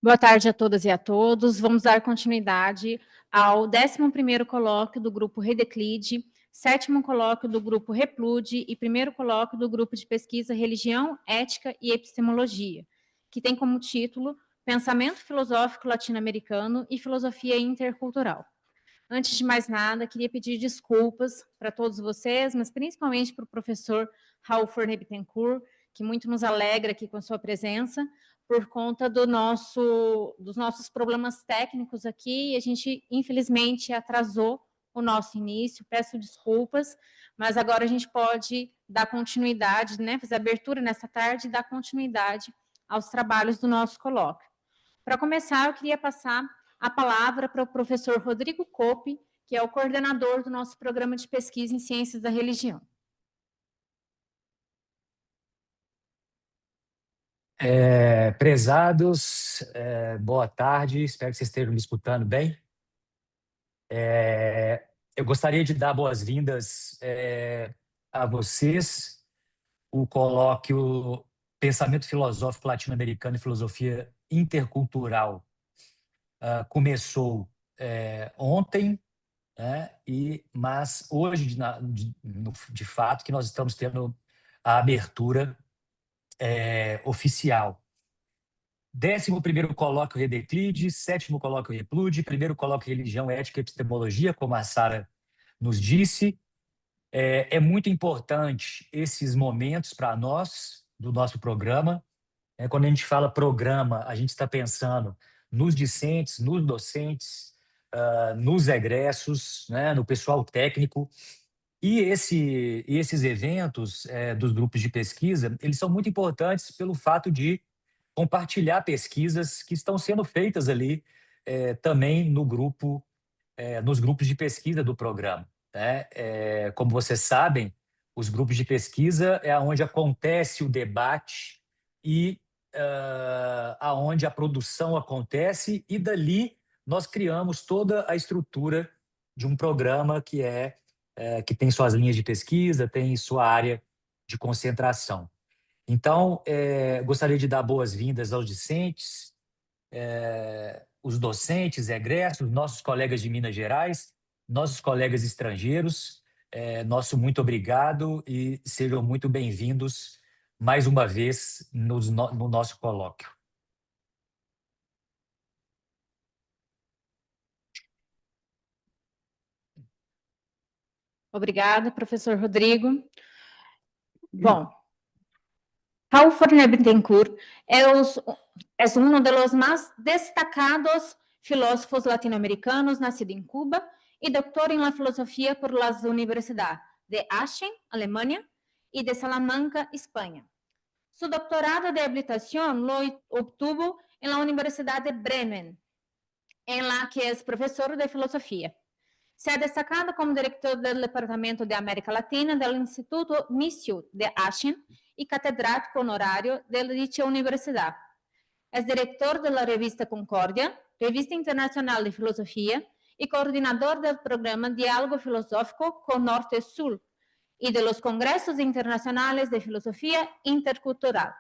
Boa tarde a todas e a todos. Vamos dar continuidade ao 11º colóquio do Grupo Redeclide, 7º colóquio do Grupo Replude e 1º colóquio do Grupo de Pesquisa Religião, Ética e Epistemologia, que tem como título Pensamento Filosófico Latino-Americano e Filosofia Intercultural. Antes de mais nada, queria pedir desculpas para todos vocês, mas principalmente para o professor Raul Fornet Bittencourt, que muito nos alegra aqui com a sua presença, por conta dos nossos problemas técnicos aqui, e a gente, infelizmente, atrasou o nosso início, peço desculpas, mas agora a gente pode dar continuidade, né, fazer abertura nessa tarde e dar continuidade aos trabalhos do nosso colóquio. Para começar, eu queria passar a palavra para o professor Rodrigo Cope, que é o coordenador do nosso programa de pesquisa em Ciências da Religião. Prezados, boa tarde, espero que vocês estejam me escutando bem. Eu gostaria de dar boas-vindas a vocês. O colóquio Pensamento Filosófico Latino-Americano e Filosofia Intercultural começou ontem, né? Mas hoje, de fato, que nós estamos tendo a abertura oficial. 11º colóquio Redeclide, 7º colóquio Replude, 1º colóquio Religião, Ética e Epistemologia, como a Sara nos disse. É muito importante esses momentos para nós, do nosso programa. Quando a gente fala programa, a gente está pensando nos discentes, nos docentes, nos egressos, né, no pessoal técnico. E esses eventos dos grupos de pesquisa, eles são muito importantes pelo fato de compartilhar pesquisas que estão sendo feitas ali também nos grupos de pesquisa do programa, né? Como vocês sabem, os grupos de pesquisa é onde acontece o debate e aonde a produção acontece, e dali nós criamos toda a estrutura de um programa que tem suas linhas de pesquisa, tem sua área de concentração. Então, gostaria de dar boas-vindas aos discentes, os docentes, egressos, nossos colegas de Minas Gerais, nossos colegas estrangeiros. Nosso muito obrigado e sejam muito bem-vindos mais uma vez no nosso colóquio. Obrigada, professor Rodrigo. Bom, Raul Fornet Bittencourt es uno de los más destacados filósofos latinoamericanos, nacido en Cuba y doctor en la filosofía por las universidades de Aachen, Alemania, y de Salamanca, España. Su doctorado de habilitación lo obtuvo en la Universidad de Bremen, en la que es profesor de filosofía. Se ha destacado como director del Departamento de América Latina del Instituto Misiout de Aachen y catedrático honorario de dicha universidad. Es director de la revista Concordia, revista internacional de filosofía, y coordinador del programa Diálogo Filosófico con Norte-Sur y de los congresos internacionales de filosofía intercultural.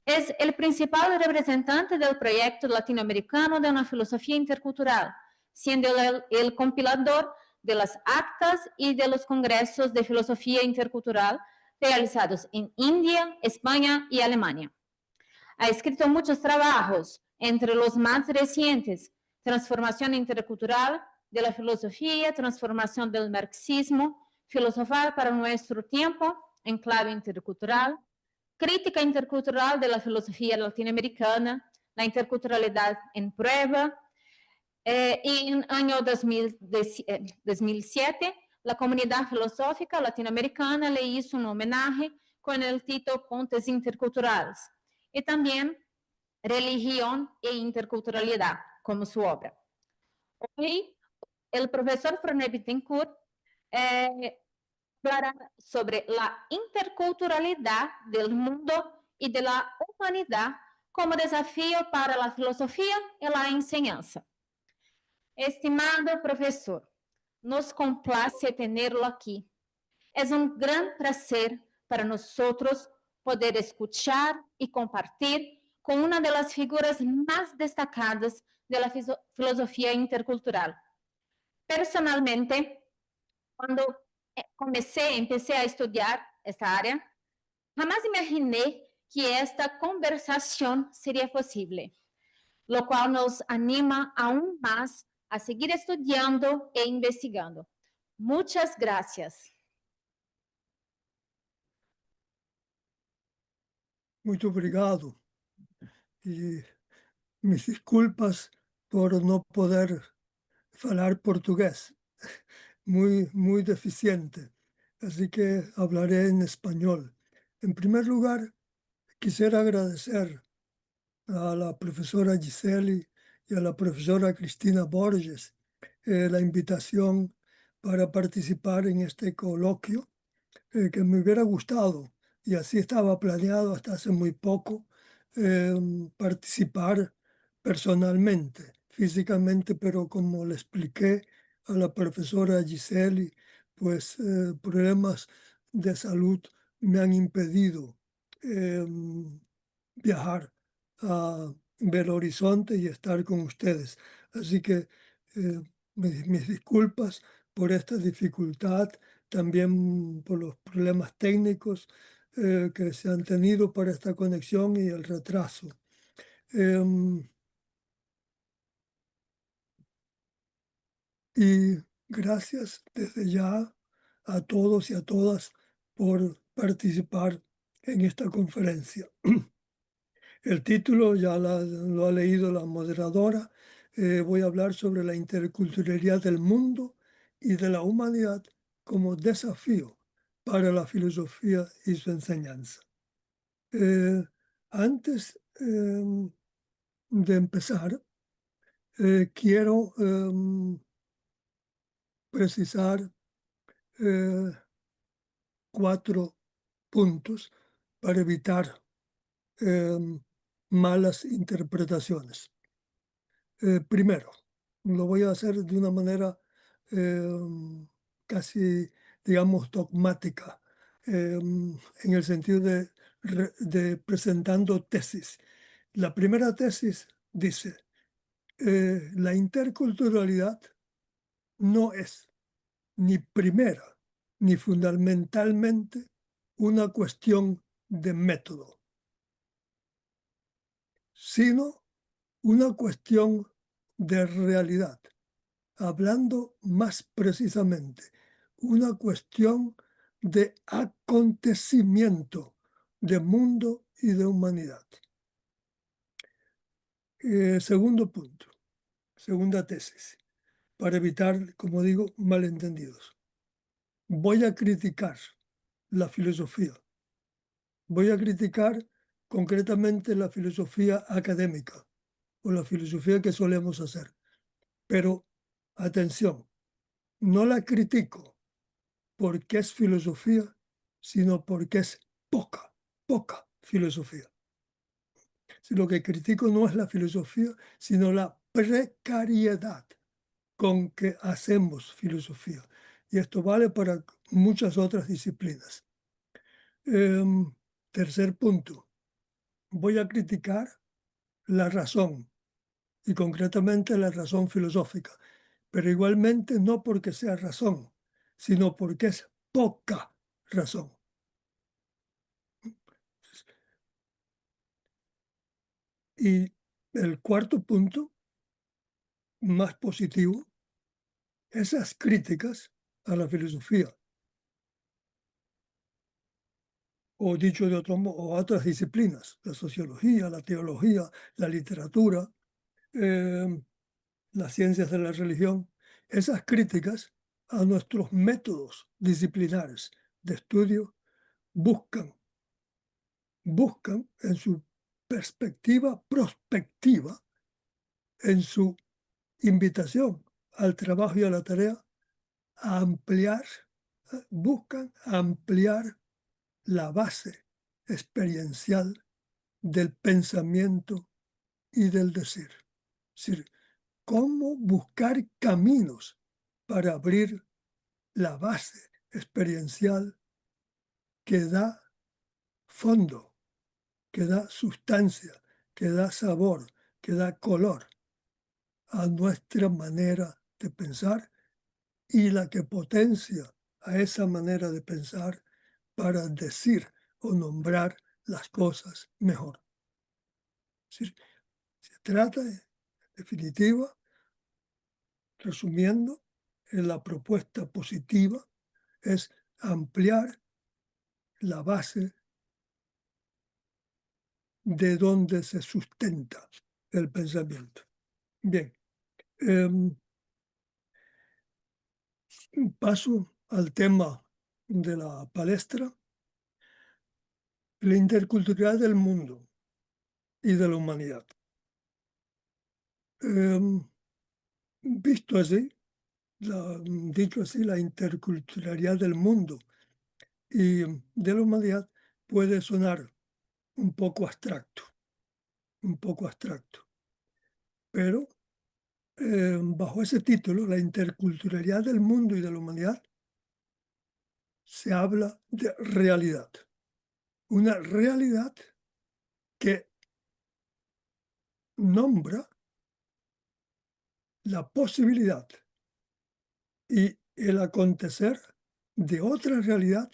Es el principal representante del proyecto latinoamericano de una filosofía intercultural, siendo el compilador de las actas y de los congresos de filosofía intercultural realizados en India, España y Alemania. Ha escrito muchos trabajos, entre los más recientes, Transformación intercultural de la filosofía, Transformación del marxismo, Filosofar para nuestro tiempo en clave intercultural, Crítica intercultural de la filosofía latinoamericana, La interculturalidad en prueba, y en el año 2007, la comunidad filosófica latinoamericana le hizo un homenaje con el título Pontes Interculturales, y también Religión e Interculturalidad, como su obra. Hoy, el profesor Fornet Bittencourt hablará sobre la interculturalidad del mundo y de la humanidad como desafío para la filosofía y la enseñanza. Estimado professor, nos complace tenerlo aqui. É gran placer para nós poder escuchar e compartilhar con una de las figuras más destacadas de la filosofía intercultural. Personalmente, cuando empecé a estudiar esta área, jamás imaginé que esta conversación sería posible, lo cual nos anima aún más a seguir estudiando e investigando. Muchas gracias. Muito obrigado. E mis disculpas por no poder falar portugués. Muy deficiente. Así que hablaré en español. En primer lugar, quisiera agradecer a la profesora Giseli y a la profesora Cristina Borges la invitación para participar en este coloquio que me hubiera gustado, y así estaba planeado hasta hace muy poco, participar personalmente, físicamente, pero como le expliqué a la profesora Giseli, pues problemas de salud me han impedido viajar a Belo Horizonte y estar con ustedes. Así que mis disculpas por esta dificultad, también por los problemas técnicos que se han tenido para esta conexión y el retraso. Y gracias desde ya a todos y a todas por participar en esta conferencia. El título ya lo ha leído la moderadora. Voy a hablar sobre la interculturalidad del mundo y de la humanidad como desafío para la filosofía y su enseñanza. Antes de empezar, quiero precisar 4 puntos para evitar malas interpretaciones. Primero, lo voy a hacer de una manera casi, digamos, dogmática, en el sentido de presentando tesis. La primera tesis dice, la interculturalidad no es ni primera ni fundamentalmente una cuestión de método, sino una cuestión de realidad. Hablando más precisamente, una cuestión de acontecimiento de mundo y de humanidad. Segundo punto, segunda tesis, para evitar, como digo, malentendidos. Voy a criticar la filosofía. Voy a criticar concretamente la filosofía académica o la filosofía que solemos hacer. Pero, atención, no la critico porque es filosofía, sino porque es poca filosofía. Si lo que critico no es la filosofía, sino la precariedad con que hacemos filosofía. Y esto vale para muchas otras disciplinas. Tercer punto, voy a criticar la razón, y concretamente la razón filosófica, pero igualmente no porque sea razón, sino porque es poca razón. Y el cuarto punto, más positivo, esas críticas a la filosofía, o dicho de otro modo, o a otras disciplinas, la sociología, la teología, la literatura, las ciencias de la religión, esas críticas a nuestros métodos disciplinares de estudio buscan en su perspectiva prospectiva, en su invitación al trabajo y a la tarea, a ampliar, buscan ampliar la base experiencial del pensamiento y del decir. Es decir, cómo buscar caminos para abrir la base experiencial que da fondo, que da sustancia, que da sabor, que da color a nuestra manera de pensar y la que potencia a esa manera de pensar para decir o nombrar las cosas mejor. Es decir, se trata, en definitiva, resumiendo, en la propuesta positiva es ampliar la base de donde se sustenta el pensamiento. Bien, paso al tema de la palestra, la interculturalidad del mundo y de la humanidad. Visto así, dicho así, la interculturalidad del mundo y de la humanidad puede sonar un poco abstracto, pero bajo ese título, la interculturalidad del mundo y de la humanidad, se habla de realidad, una realidad que nombra la posibilidad y el acontecer de otra realidad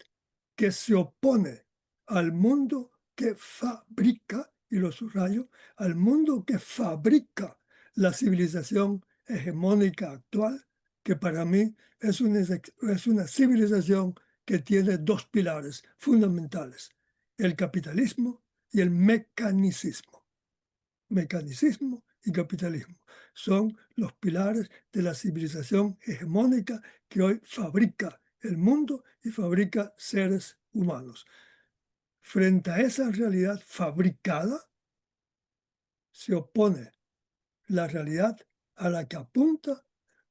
que se opone al mundo que fabrica, y lo subrayo, al mundo que fabrica la civilización hegemónica actual, que para mí es una civilización que tiene dos pilares fundamentales, el capitalismo y el mecanicismo. Mecanicismo y capitalismo son los pilares de la civilización hegemónica que hoy fabrica el mundo y fabrica seres humanos. Frente a esa realidad fabricada, se opone la realidad a la que apunta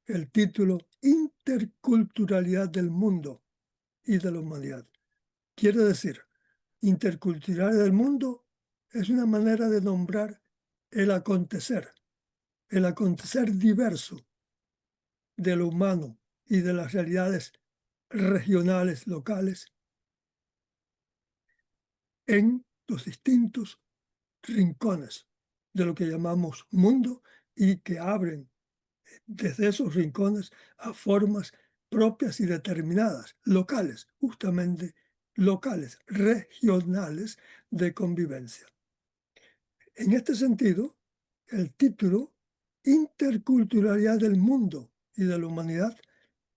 el título Interculturalidad del mundo y de la humanidad. Quiere decir, interculturalidad del mundo es una manera de nombrar el acontecer diverso de lo humano y de las realidades regionales, locales, en los distintos rincones de lo que llamamos mundo y que abren desde esos rincones a formas propias y determinadas, locales, justamente locales, regionales de convivencia. En este sentido, el título Interculturalidad del mundo y de la humanidad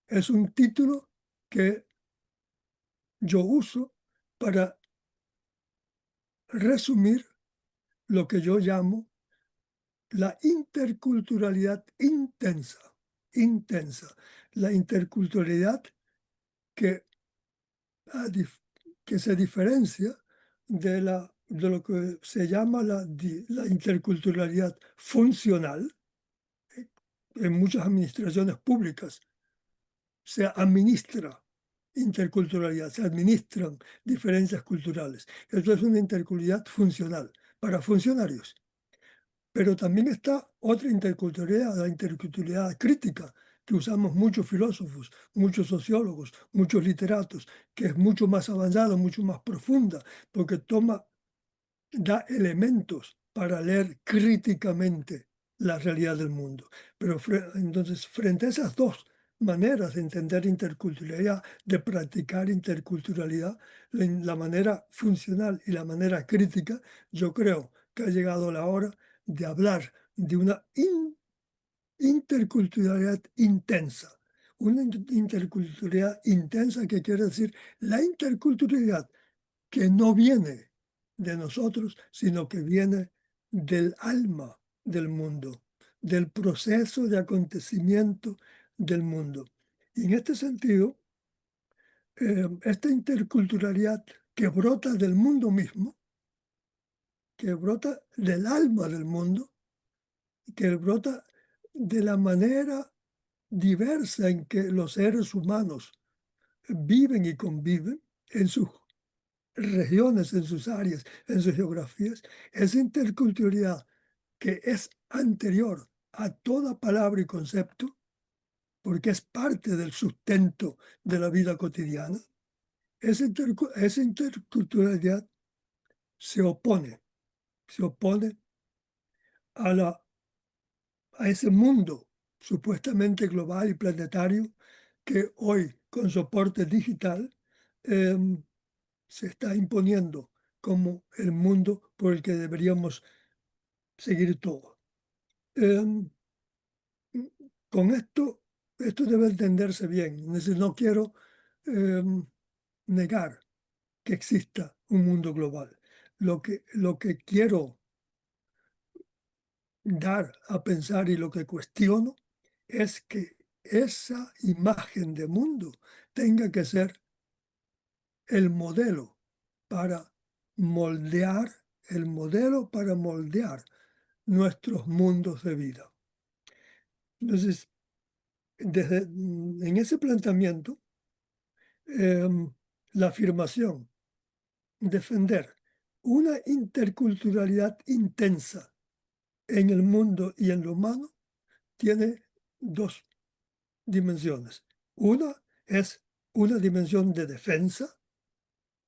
es un título que yo uso para resumir lo que yo llamo la interculturalidad intensa, la interculturalidad que, que se diferencia de lo que se llama la interculturalidad funcional. En muchas administraciones públicas se administra interculturalidad, se administran diferencias culturales. Esto es una interculturalidad funcional para funcionarios. Pero también está otra interculturalidad, la interculturalidad crítica, que usamos muchos filósofos, muchos sociólogos, muchos literatos, que es mucho más avanzada, mucho más profunda, porque da elementos para leer críticamente la realidad del mundo. Pero entonces, frente a esas dos maneras de entender interculturalidad, de practicar interculturalidad, la manera funcional y la manera crítica, yo creo que ha llegado la hora de hablar de una interculturalidad intensa. Una interculturalidad intensa que quiere decir la interculturalidad que no viene de nosotros, sino que viene del alma del mundo, del proceso de acontecimiento del mundo. Y en este sentido, esta interculturalidad que brota del mundo mismo, que brota del alma del mundo, que brota de la manera diversa en que los seres humanos viven y conviven en sus regiones, en sus áreas, en sus geografías, esa interculturalidad que es anterior a toda palabra y concepto, porque es parte del sustento de la vida cotidiana, esa interculturalidad se opone a ese mundo supuestamente global y planetario que hoy, con soporte digital, se está imponiendo como el mundo por el que deberíamos seguir todo. Con esto debe entenderse bien. Es decir, no quiero negar que exista un mundo global. Lo que quiero dar a pensar y lo que cuestiono es que esa imagen de mundo tenga que ser el modelo para moldear, nuestros mundos de vida. Entonces, en ese planteamiento, la afirmación, defender una interculturalidad intensa en el mundo y en lo humano, tiene dos dimensiones. Una es una dimensión de defensa,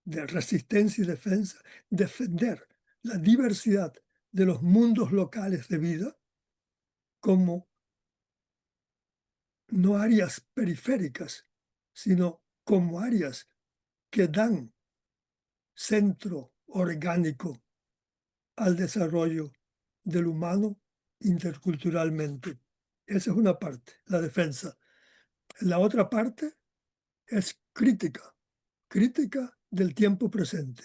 de resistencia y defensa, defender la diversidad de los mundos locales de vida como no áreas periféricas, sino como áreas que dan centro orgánico al desarrollo del humano interculturalmente. Esa es una parte, la defensa. La otra parte es crítica del tiempo presente.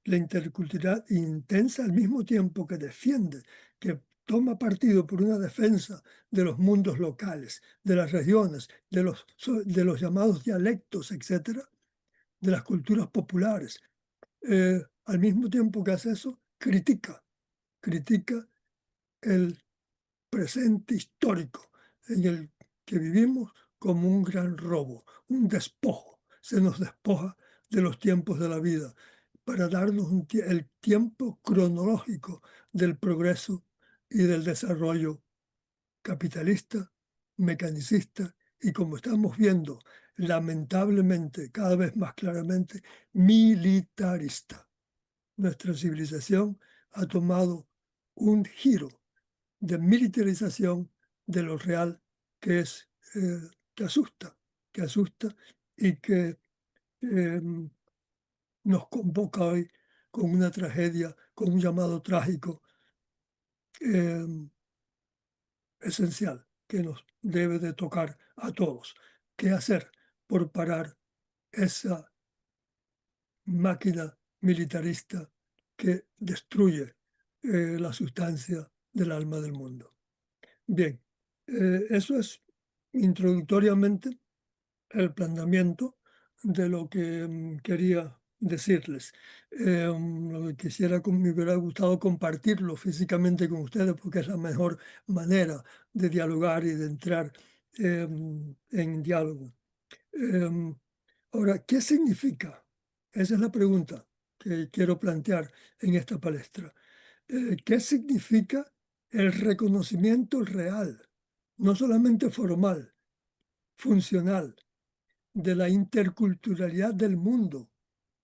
La interculturalidad intensa al mismo tiempo que defiende, que toma partido por una defensa de los mundos locales, de las regiones, de los llamados dialectos, etcétera, de las culturas populares. Al mismo tiempo que hace eso, critica el presente histórico en el que vivimos como un gran robo, un despojo. Se nos despoja de los tiempos de la vida para darnos el tiempo cronológico del progreso y del desarrollo capitalista, mecanicista y, como estamos viendo, lamentablemente, cada vez más claramente, militarista. Nuestra civilización ha tomado un giro de militarización de lo real que que asusta y que nos convoca hoy con una tragedia, con un llamado trágico esencial que nos debe de tocar a todos. ¿Qué hacer por parar esa máquina militarista que destruye la sustancia del alma del mundo? Bien, eso es introductoriamente el planteamiento de lo que quería decirles. Lo que me hubiera gustado compartirlo físicamente con ustedes porque es la mejor manera de dialogar y de entrar en diálogo. Ahora, ¿qué significa? Esa es la pregunta que quiero plantear en esta palestra. ¿Qué significa el reconocimiento real, no solamente formal, funcional, de la interculturalidad del mundo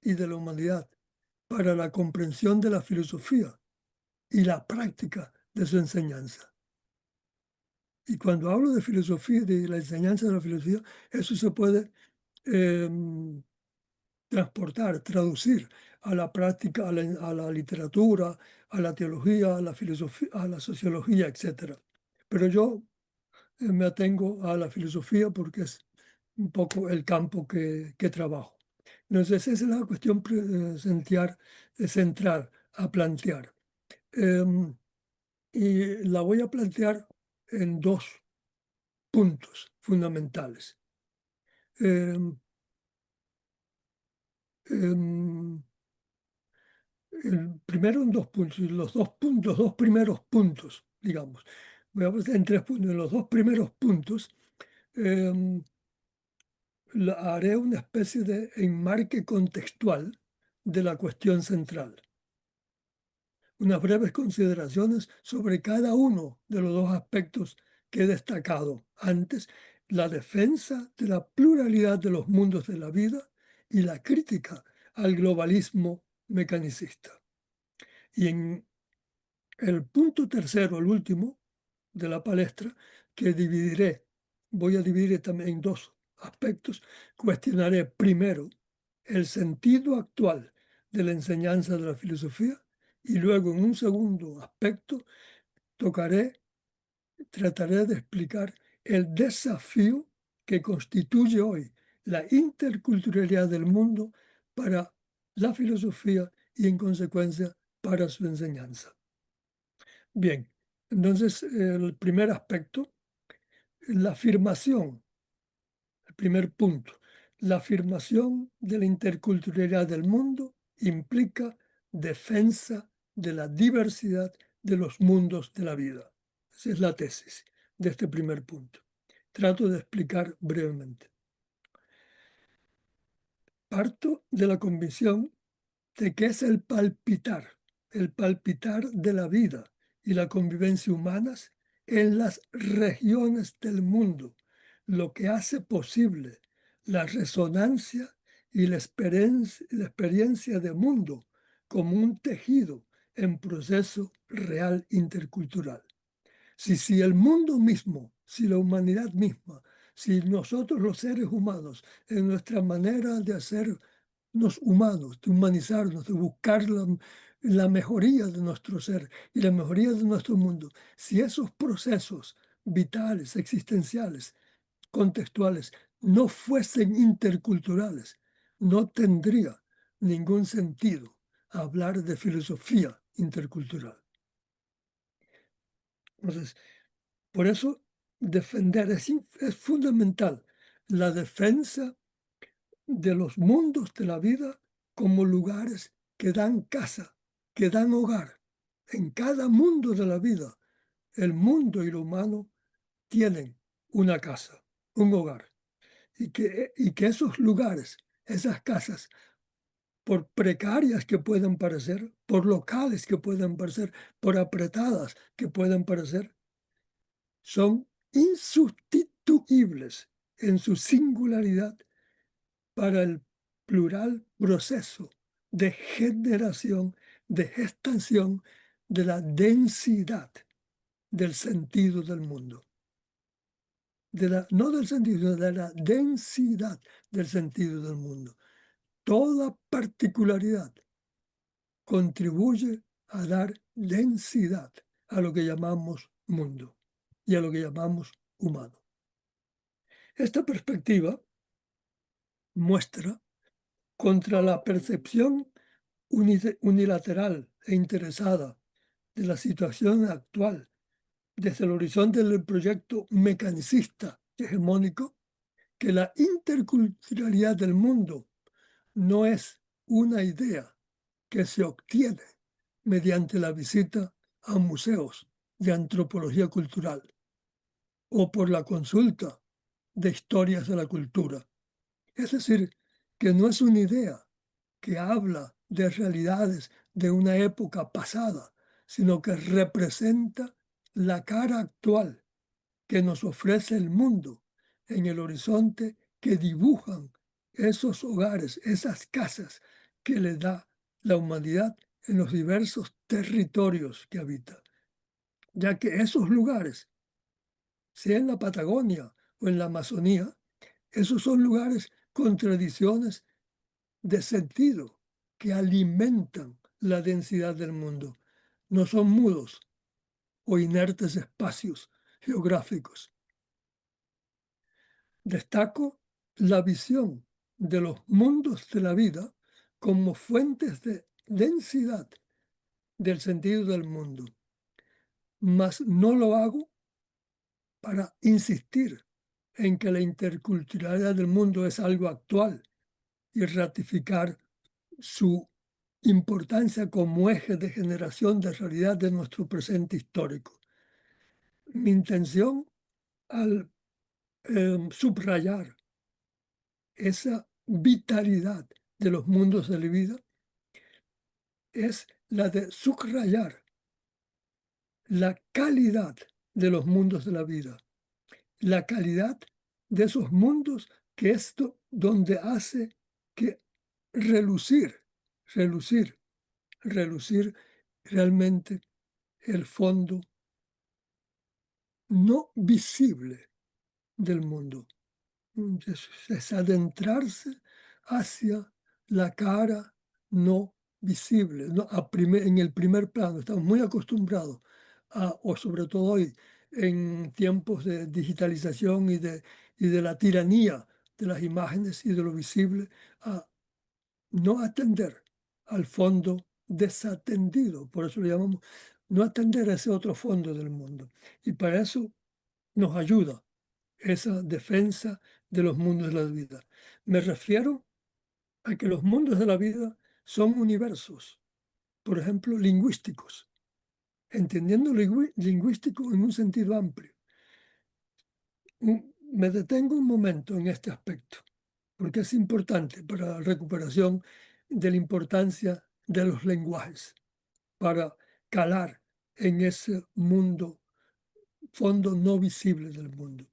y de la humanidad para la comprensión de la filosofía y la práctica de su enseñanza? Y cuando hablo de filosofía, de la enseñanza de la filosofía, eso se puede transportar, traducir a la práctica, a la literatura, a la teología, a la filosofía, a la sociología, etc. Pero yo me atengo a la filosofía porque es un poco el campo que trabajo. Entonces, esa es la cuestión central a plantear. Y la voy a plantear en dos puntos fundamentales. Primero en dos puntos, los dos primeros puntos, digamos. Voy a poner en tres puntos. En los dos primeros puntos haré una especie de enmarque contextual de la cuestión central. Unas breves consideraciones sobre cada uno de los dos aspectos que he destacado antes: la defensa de la pluralidad de los mundos de la vida y la crítica al globalismo mecanicista. Y en El punto tercero, el último de la palestra, que voy a dividir también en dos aspectos. Cuestionaré primero el sentido actual de la enseñanza de la filosofía y luego en un segundo aspecto trataré de explicar el desafío que constituye hoy la interculturalidad del mundo para la filosofía y en consecuencia para su enseñanza. Bien, entonces el primer aspecto, la afirmación, el primer punto, la afirmación de la interculturalidad del mundo implica defensa de la diversidad de los mundos de la vida. Esa es la tesis de este primer punto. Trato de explicar brevemente. Parto de la convicción de que es el palpitar de la vida y la convivencia humanas en las regiones del mundo, lo que hace posible la resonancia y la experiencia de mundo como un tejido en proceso real intercultural. Si el mundo mismo, si la humanidad misma, si nosotros los seres humanos, en nuestra manera de hacernos humanos, de humanizarnos, de buscar la mejoría de nuestro ser y la mejoría de nuestro mundo, si esos procesos vitales, existenciales, contextuales, no fuesen interculturales, no tendría ningún sentido hablar de filosofía intercultural. Entonces, por eso defender es fundamental la defensa de los mundos de la vida como lugares que dan casa, que dan hogar. En cada mundo de la vida, el mundo y lo humano tienen una casa, un hogar. Y que esos lugares, esas casas, por precarias que puedan parecer, por locales que puedan parecer, por apretadas que puedan parecer, son insustituibles en su singularidad para el plural proceso de generación, de gestación de la densidad del sentido del mundo. No del sentido, de la densidad del sentido del mundo. Toda particularidad contribuye a dar densidad a lo que llamamos mundo y a lo que llamamos humano. Esta perspectiva muestra contra la percepción unilateral e interesada de la situación actual desde el horizonte del proyecto mecanicista hegemónico, que la interculturalidad del mundo no es una idea que se obtiene mediante la visita a museos de antropología cultural o por la consulta de historias de la cultura. Es decir, que no es una idea que habla de realidades de una época pasada, sino que representa la cara actual que nos ofrece el mundo en el horizonte que dibujan esos hogares, esas casas que le da la humanidad en los diversos territorios que habita. Ya que esos lugares, sea en la Patagonia o en la Amazonía, esos son lugares con tradiciones de sentido que alimentan la densidad del mundo. No son mudos o inertes espacios geográficos. Destaco la visión de los mundos de la vida como fuentes de densidad del sentido del mundo, mas no lo hago para insistir en que la interculturalidad del mundo es algo actual y ratificar su importancia como eje de generación de realidad de nuestro presente histórico. Mi intención al subrayar esa vitalidad de los mundos de la vida es la de subrayar la calidad de los mundos de la vida, la calidad de esos mundos que esto donde hace que relucir realmente el fondo no visible del mundo. Es adentrarse hacia la cara no visible, ¿no? En el primer plano. Estamos muy acostumbrados, o sobre todo hoy, en tiempos de digitalización y de la tiranía de las imágenes y de lo visible, a no atender al fondo desatendido. Por eso le llamamos no atender a ese otro fondo del mundo. Y para eso nos ayuda esa defensa de los mundos de la vida. Me refiero a que los mundos de la vida son universos, por ejemplo, lingüísticos, entendiendo lingüístico en un sentido amplio. Me detengo un momento en este aspecto, porque es importante para la recuperación de la importancia de los lenguajes, para calar en ese mundo, fondo no visible del mundo.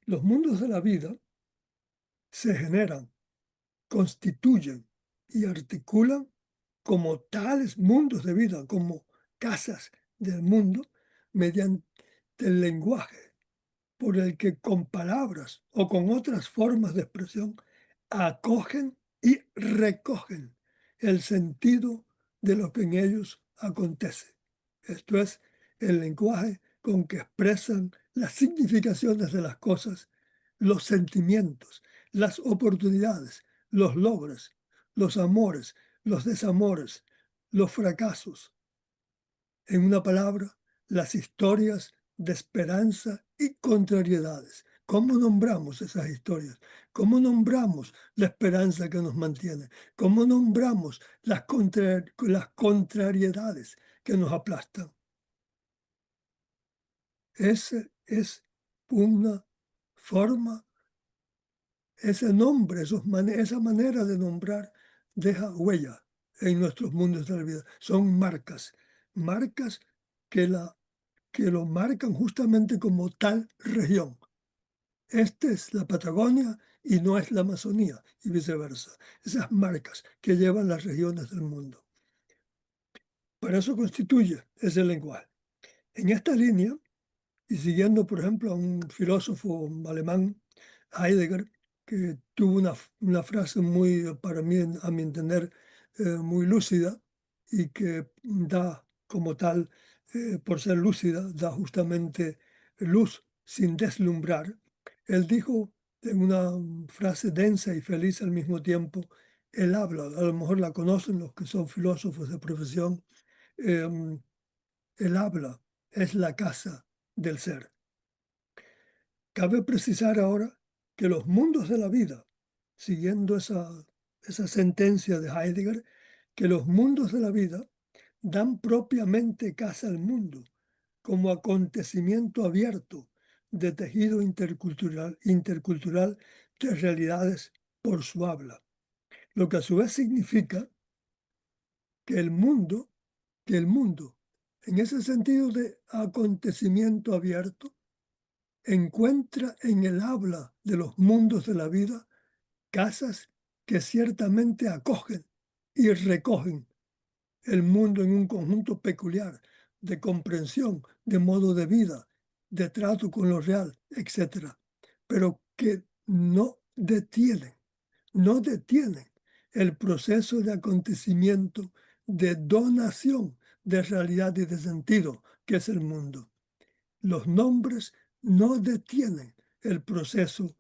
Los mundos de la vida se generan, constituyen y articulan como tales mundos de vida, como casas del mundo, mediante el lenguaje por el que con palabras o con otras formas de expresión acogen y recogen el sentido de lo que en ellos acontece. Esto es el lenguaje con que expresan las significaciones de las cosas, los sentimientos, las oportunidades, los logros, los amores, los desamores, los fracasos. En una palabra, las historias de esperanza y contrariedades. ¿Cómo nombramos esas historias? ¿Cómo nombramos la esperanza que nos mantiene? ¿Cómo nombramos las contrariedades que nos aplastan? Esa es una forma, ese nombre, esa manera de nombrar deja huella en nuestros mundos de la vida. Son marcas que lo marcan justamente como tal región. Esta es la Patagonia y no es la Amazonía, y viceversa. Esas marcas que llevan las regiones del mundo. Para eso constituye ese lenguaje. En esta línea, y siguiendo, por ejemplo, a un filósofo alemán, Heidegger, que tuvo una frase muy, para mí, a mi entender, muy lúcida y que da como tal, por ser lúcida, da justamente luz sin deslumbrar. Él dijo en una frase densa y feliz al mismo tiempo, él habla, a lo mejor la conocen los que son filósofos de profesión, el habla es la casa del ser. Cabe precisar ahora que los mundos de la vida, siguiendo esa sentencia de Heidegger, que los mundos de la vida dan propiamente casa al mundo como acontecimiento abierto de tejido intercultural de realidades por su habla. Lo que a su vez significa que el mundo, en ese sentido de acontecimiento abierto, encuentra en el habla de los mundos de la vida casas que ciertamente acogen y recogen el mundo en un conjunto peculiar de comprensión, de modo de vida, de trato con lo real, etc. Pero que no detienen el proceso de acontecimiento de donación de realidad y de sentido que es el mundo. Los nombres no detienen el proceso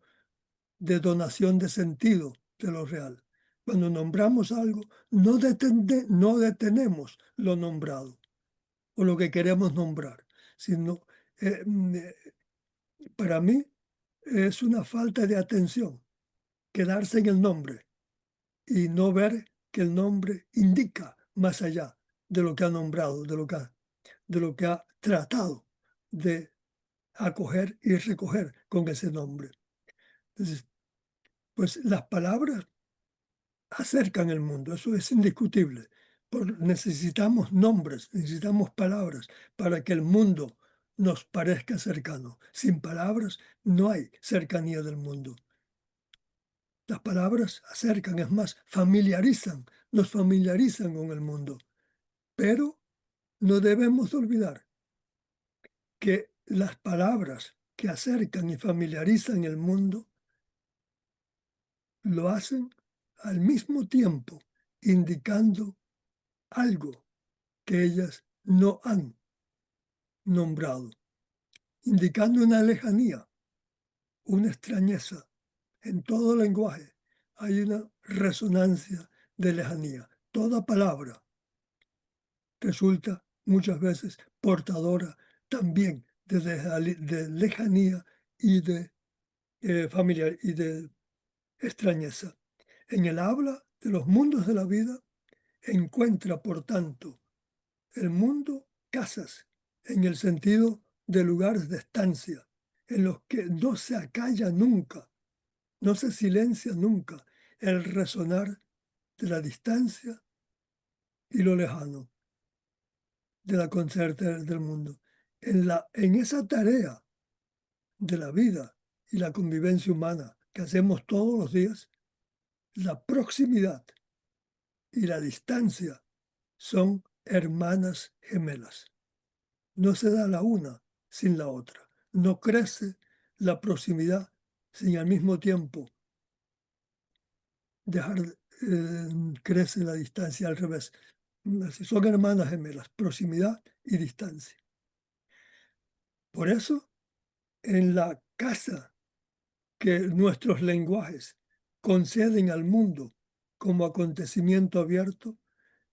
de donación de sentido de lo real. Cuando nombramos algo, no detenemos lo nombrado o lo que queremos nombrar, sino para mí es una falta de atención quedarse en el nombre y no ver que el nombre indica más allá de lo que ha nombrado, de lo que ha tratado de acoger y recoger con ese nombre. Entonces, pues las palabras acercan el mundo, eso es indiscutible. Necesitamos nombres, necesitamos palabras para que el mundo nos parezca cercano. Sin palabras no hay cercanía del mundo. Las palabras acercan, es más, nos familiarizan con el mundo. Pero no debemos olvidar que las palabras que acercan y familiarizan el mundo lo hacen al mismo tiempo indicando algo que ellas no han nombrado, indicando una lejanía, una extrañeza. En todo lenguaje hay una resonancia de lejanía. Toda palabra resulta muchas veces portadora también de lejanía y de familiar y de extrañeza. En el habla de los mundos de la vida encuentra, por tanto, el mundo casas en el sentido de lugares de estancia, en los que no se acalla nunca, no se silencia nunca el resonar de la distancia y lo lejano, de la concerta del mundo. En esa tarea de la vida y la convivencia humana que hacemos todos los días, la proximidad y la distancia son hermanas gemelas. No se da la una sin la otra. No crece la proximidad sin al mismo tiempo crece la distancia al revés. Así, son hermanas gemelas, proximidad y distancia. Por eso, en la casa que nuestros lenguajes conceden al mundo como acontecimiento abierto,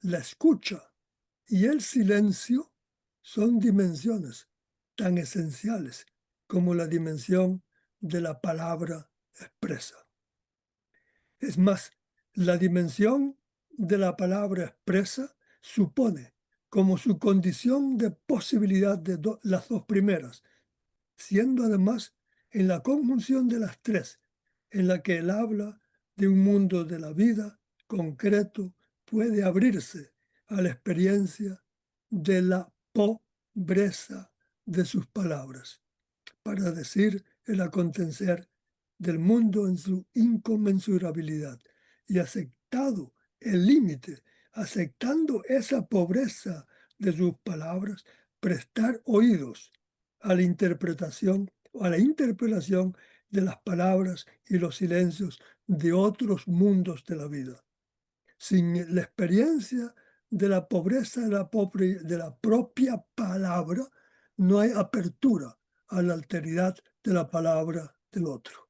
la escucha y el silencio son dimensiones tan esenciales como la dimensión de la palabra expresa. Es más, la dimensión de la palabra expresa supone como su condición de posibilidad de las dos primeras, siendo además en la conjunción de las tres, en la que él habla de un mundo de la vida concreto, puede abrirse a la experiencia de la pobreza de sus palabras, para decir el acontecer del mundo en su inconmensurabilidad, y aceptado el límite, aceptando esa pobreza de sus palabras, prestar oídos a la interpretación o a la interpelación de las palabras y los silencios de otros mundos de la vida. Sin la experiencia de la pobreza de la propia palabra, no hay apertura a la alteridad de la palabra del otro.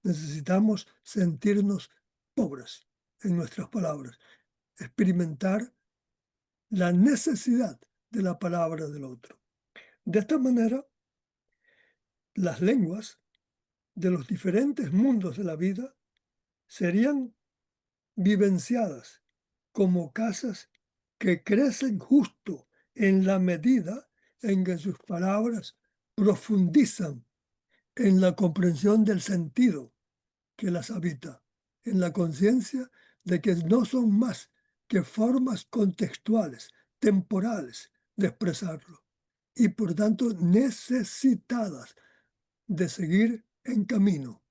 Necesitamos sentirnos pobres en nuestras palabras, experimentar la necesidad de la palabra del otro. De esta manera, las lenguas de los diferentes mundos de la vida serían vivenciadas como casas que crecen justo en la medida en que sus palabras profundizan en la comprensión del sentido que las habita, en la conciencia de que no son más que formas contextuales, temporales de expresarlo, y por tanto necesitadas de seguir en camino.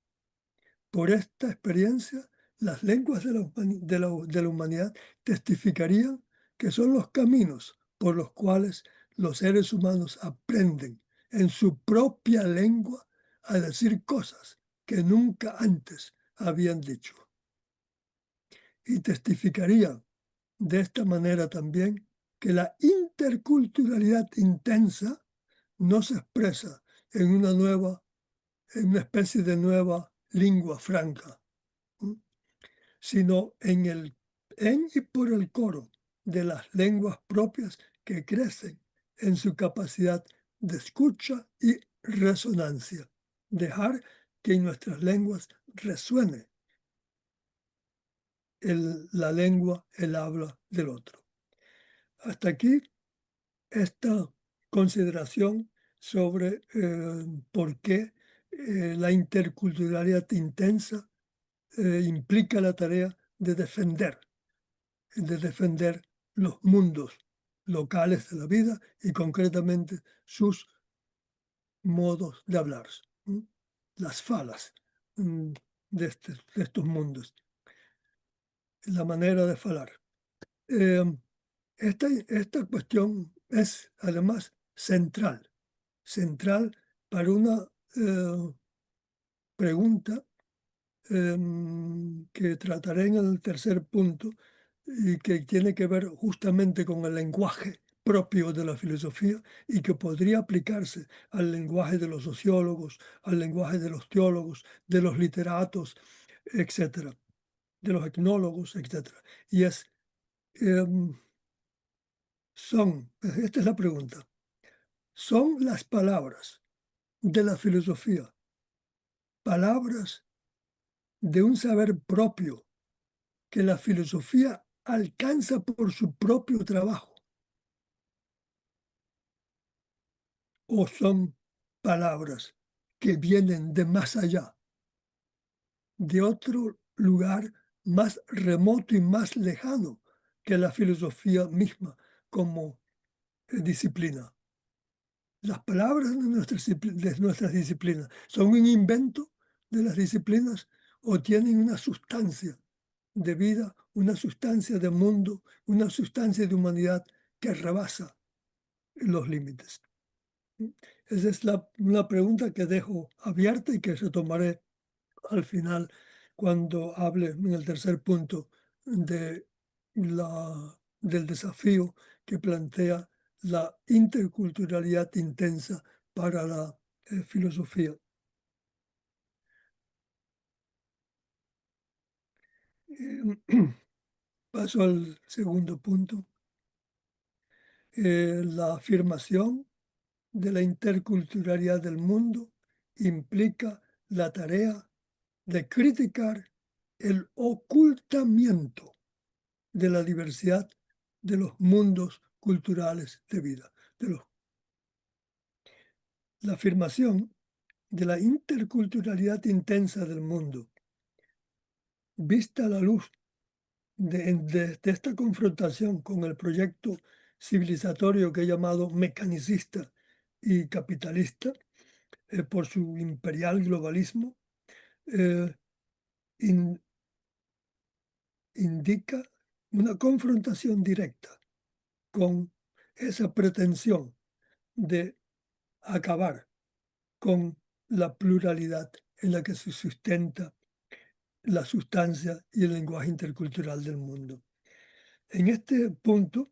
Por esta experiencia, las lenguas de la humanidad testificarían que son los caminos por los cuales los seres humanos aprenden en su propia lengua a decir cosas que nunca antes habían dicho. Y testificarían de esta manera también que la interculturalidad intensa no se expresa en una especie de nueva lengua franca, sino en y por el coro de las lenguas propias que crecen en su capacidad de escucha y resonancia. Dejar que en nuestras lenguas resuene la lengua, el habla del otro. Hasta aquí esta consideración sobre por qué la interculturalidad intensa implica la tarea de defender los mundos locales de la vida y concretamente sus modos de hablar, las falas de estos mundos, la manera de falar. Esta cuestión es además central central para una pregunta que trataré en el tercer punto y que tiene que ver justamente con el lenguaje propio de la filosofía y que podría aplicarse al lenguaje de los sociólogos, al lenguaje de los teólogos, de los literatos, etcétera, de los etnólogos, etcétera. Y es, esta es la pregunta, ¿son las palabras de la filosofía palabras de un saber propio que la filosofía alcanza por su propio trabajo? ¿O son palabras que vienen de más allá, de otro lugar más remoto y más lejano que la filosofía misma como disciplina? Las palabras de nuestras disciplinas son un invento de las disciplinas o tienen una sustancia de vida, una sustancia de mundo, una sustancia de humanidad que rebasa los límites. Esa es una pregunta que dejo abierta y que retomaré al final cuando hable en el tercer punto del desafío que plantea la interculturalidad intensa para la filosofía. Paso al segundo punto. La afirmación de la interculturalidad del mundo implica la tarea de criticar el ocultamiento de la diversidad de los mundos culturales de vida. La afirmación de la interculturalidad intensa del mundo, vista a la luz de esta confrontación con el proyecto civilizatorio que he llamado mecanicista y capitalista, por su imperial globalismo, indica una confrontación directa con esa pretensión de acabar con la pluralidad en la que se sustenta la sustancia y el lenguaje intercultural del mundo. En este punto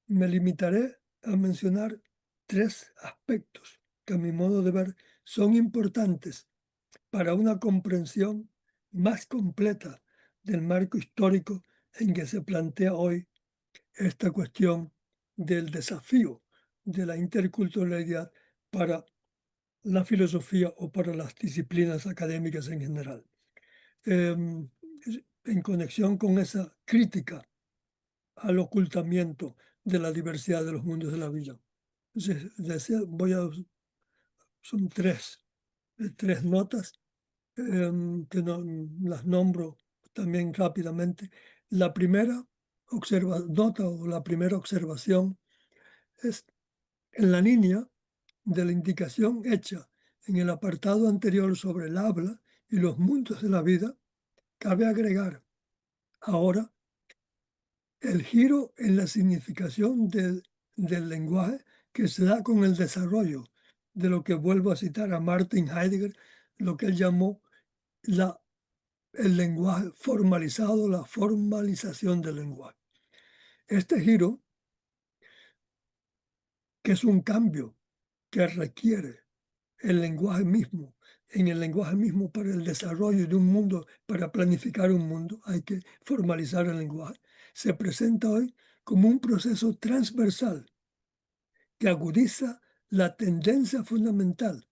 me limitaré a mencionar 3 aspectos que a mi modo de ver son importantes para una comprensión más completa del marco histórico en que se plantea hoy esta cuestión del desafío de la interculturalidad para la filosofía o para las disciplinas académicas en general. En conexión con esa crítica al ocultamiento de la diversidad de los mundos de la vida. Son tres notas que las nombro también rápidamente. La primera nota o la primera observación es en la línea de la indicación hecha en el apartado anterior sobre el habla y los mundos de la vida. Cabe agregar ahora el giro en la significación del lenguaje que se da con el desarrollo de lo que vuelvo a citar a Martin Heidegger, lo que él llamó el lenguaje formalizado, la formalización del lenguaje. Este giro, que es un cambio que requiere el lenguaje mismo, en el lenguaje mismo para el desarrollo de un mundo, para planificar un mundo, hay que formalizar el lenguaje, se presenta hoy como un proceso transversal que agudiza la tendencia fundamental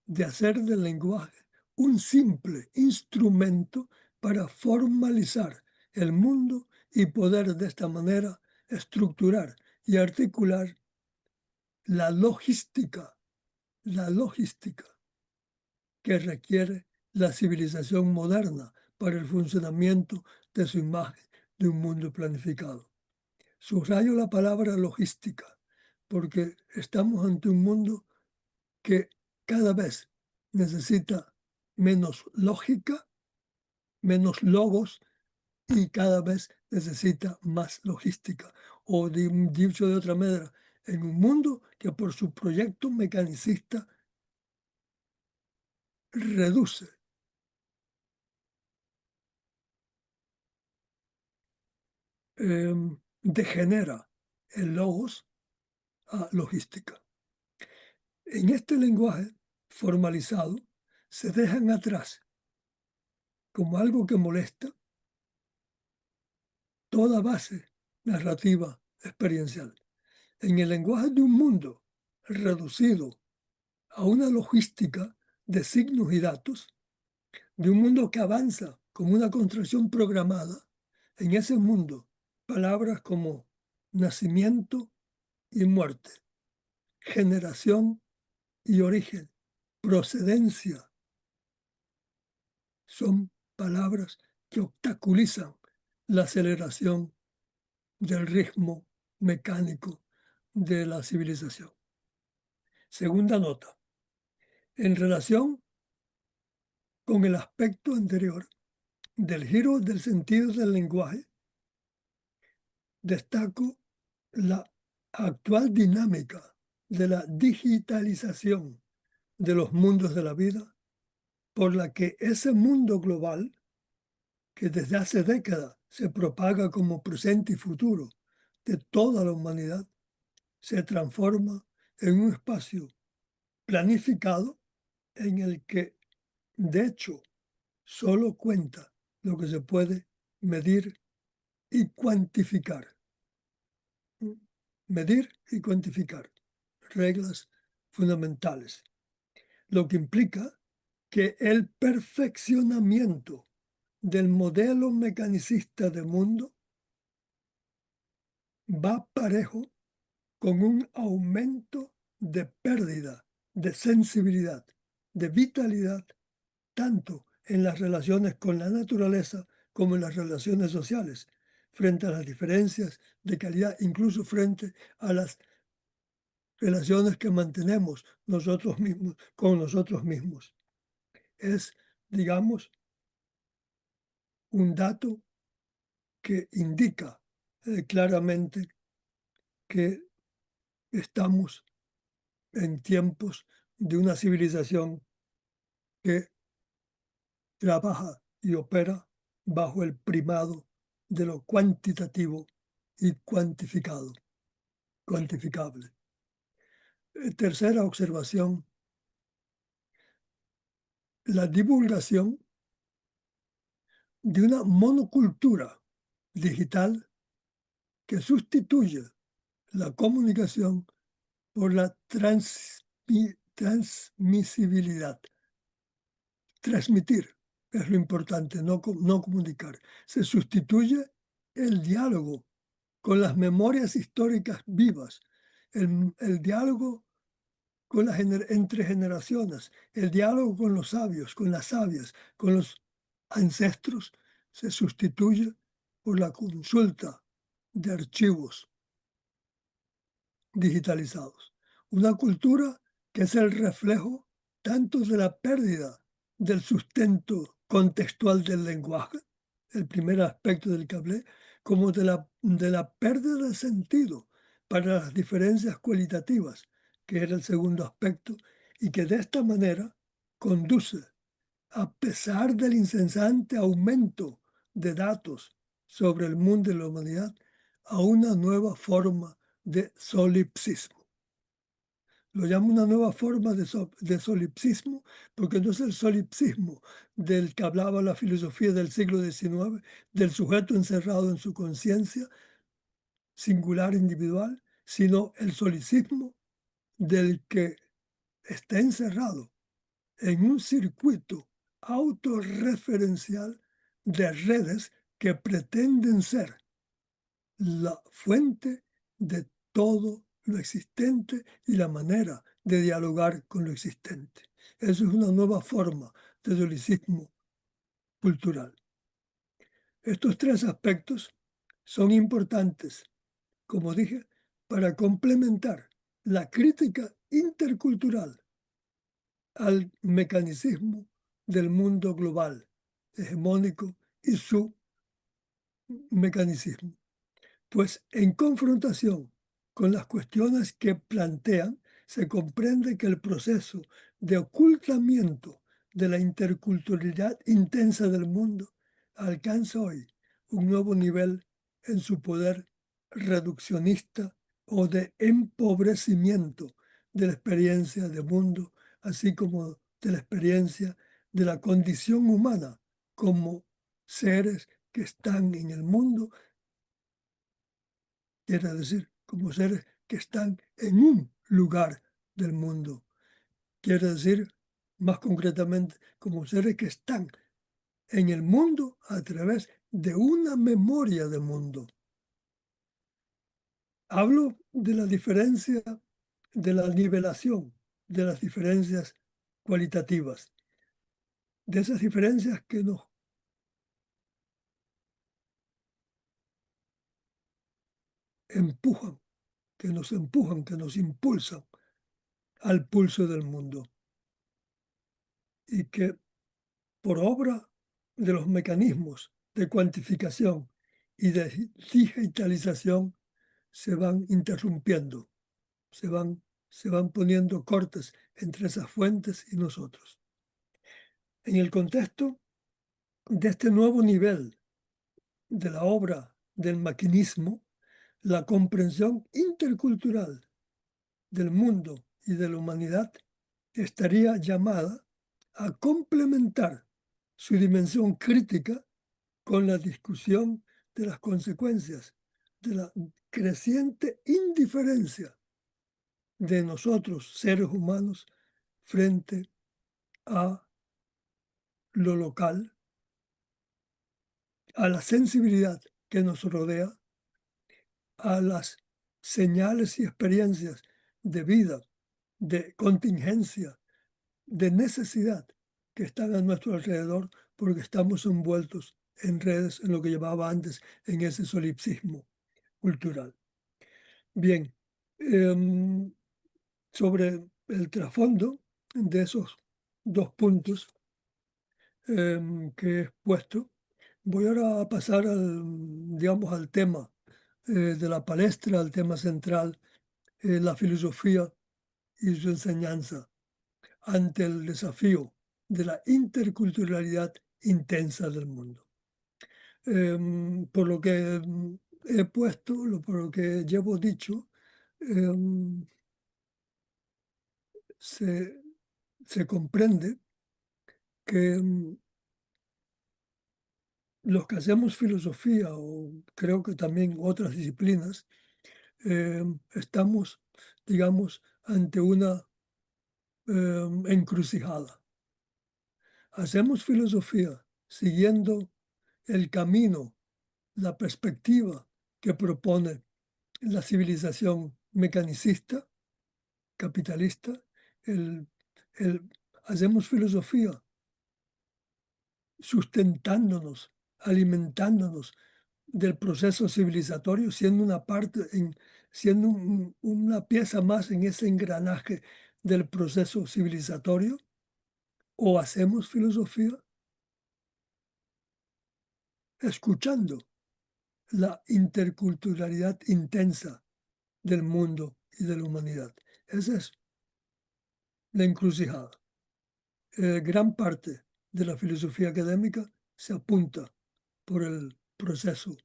de hacer del lenguaje un simple instrumento para formalizar el mundo y poder de esta manera estructurar y articular la logística que requiere la civilización moderna para el funcionamiento de su imagen de un mundo planificado. Subrayo la palabra logística porque estamos ante un mundo que cada vez necesita menos lógica, menos logos y cada vez necesita más logística. O dicho de otra manera, en un mundo que por su proyecto mecanicista reduce, degenera el logos a logística. En este lenguaje formalizado se dejan atrás, como algo que molesta, toda base narrativa experiencial. En el lenguaje de un mundo reducido a una logística de signos y datos, de un mundo que avanza con una construcción programada, en ese mundo palabras como nacimiento y muerte, generación y origen, procedencia, son palabras que obstaculizan la aceleración del ritmo mecánico de la civilización. Segunda nota. En relación con el aspecto anterior del giro del sentido del lenguaje, destaco la actual dinámica de la digitalización de los mundos de la vida, por la que ese mundo global, que desde hace décadas se propaga como presente y futuro de toda la humanidad, se transforma en un espacio planificado en el que, de hecho, solo cuenta lo que se puede medir y cuantificar. Medir y cuantificar, reglas fundamentales, lo que implica que el perfeccionamiento del modelo mecanicista de mundo va parejo con un aumento de pérdida de sensibilidad, de vitalidad, tanto en las relaciones con la naturaleza como en las relaciones sociales, frente a las diferencias de calidad, incluso frente a las relaciones que mantenemos nosotros mismos con nosotros mismos. Es, digamos, un dato que indica claramente que estamos en tiempos de una civilización que trabaja y opera bajo el primado de lo cuantitativo y cuantificable. Tercera observación, la divulgación de una monocultura digital que sustituye la comunicación por la transmisibilidad. Transmitir es lo importante, no comunicar. Se sustituye el diálogo con las memorias históricas vivas, el diálogo con entre generaciones, el diálogo con los sabios, con las sabias, con los ancestros, se sustituye por la consulta de archivos digitalizados. Una cultura que es el reflejo tanto de la pérdida del sustento contextual del lenguaje, el primer aspecto del que hablé, como de la pérdida de sentido para las diferencias cualitativas, que era el segundo aspecto, y que de esta manera conduce, a pesar del incesante aumento de datos sobre el mundo de la humanidad, a una nueva forma de solipsismo. Lo llamo una nueva forma de solipsismo porque no es el solipsismo del que hablaba la filosofía del siglo XIX, del sujeto encerrado en su conciencia singular individual, sino el solipsismo del que está encerrado en un circuito autorreferencial de redes que pretenden ser la fuente de todo lo existente y la manera de dialogar con lo existente. Eso es una nueva forma de dualismo cultural. Estos tres aspectos son importantes, como dije, para complementar la crítica intercultural al mecanicismo del mundo global, hegemónico y su mecanicismo. Pues en confrontación con las cuestiones que plantean, se comprende que el proceso de ocultamiento de la interculturalidad intensa del mundo alcanza hoy un nuevo nivel en su poder reduccionista o de empobrecimiento de la experiencia de mundo, así como de la experiencia de la condición humana como seres que están en el mundo, quiere decir, como seres que están en un lugar del mundo. Quiere decir, más concretamente, como seres que están en el mundo a través de una memoria del mundo. Hablo de la diferencia, de la nivelación, de las diferencias cualitativas, de esas diferencias que nos empujan, que nos impulsan al pulso del mundo. Y que por obra de los mecanismos de cuantificación y de digitalización se van interrumpiendo, se van poniendo cortes entre esas fuentes y nosotros. En el contexto de este nuevo nivel de la obra del maquinismo, la comprensión intercultural del mundo y de la humanidad estaría llamada a complementar su dimensión crítica con la discusión de las consecuencias de la creciente indiferencia de nosotros, seres humanos, frente a lo local, a la sensibilidad que nos rodea, a las señales y experiencias de vida, de contingencia, de necesidad que están a nuestro alrededor porque estamos envueltos en redes, en lo que llamaba antes, en ese solipsismo cultural. Bien, sobre el trasfondo de esos dos puntos que he expuesto, voy ahora a pasar digamos, al tema de la palestra, al tema central, la filosofía y su enseñanza ante el desafío de la interculturalidad intensa del mundo. Por lo que he puesto, por lo que llevo dicho, se comprende que los que hacemos filosofía, o creo que también otras disciplinas, estamos, digamos, ante una encrucijada. Hacemos filosofía siguiendo el camino, la perspectiva que propone la civilización mecanicista, capitalista. Hacemos filosofía sustentándonos, alimentándonos del proceso civilizatorio, siendo una parte, siendo una pieza más en ese engranaje del proceso civilizatorio, o hacemos filosofía escuchando la interculturalidad intensa del mundo y de la humanidad. Esa es la encrucijada. Gran parte de la filosofía académica se apunta por el proceso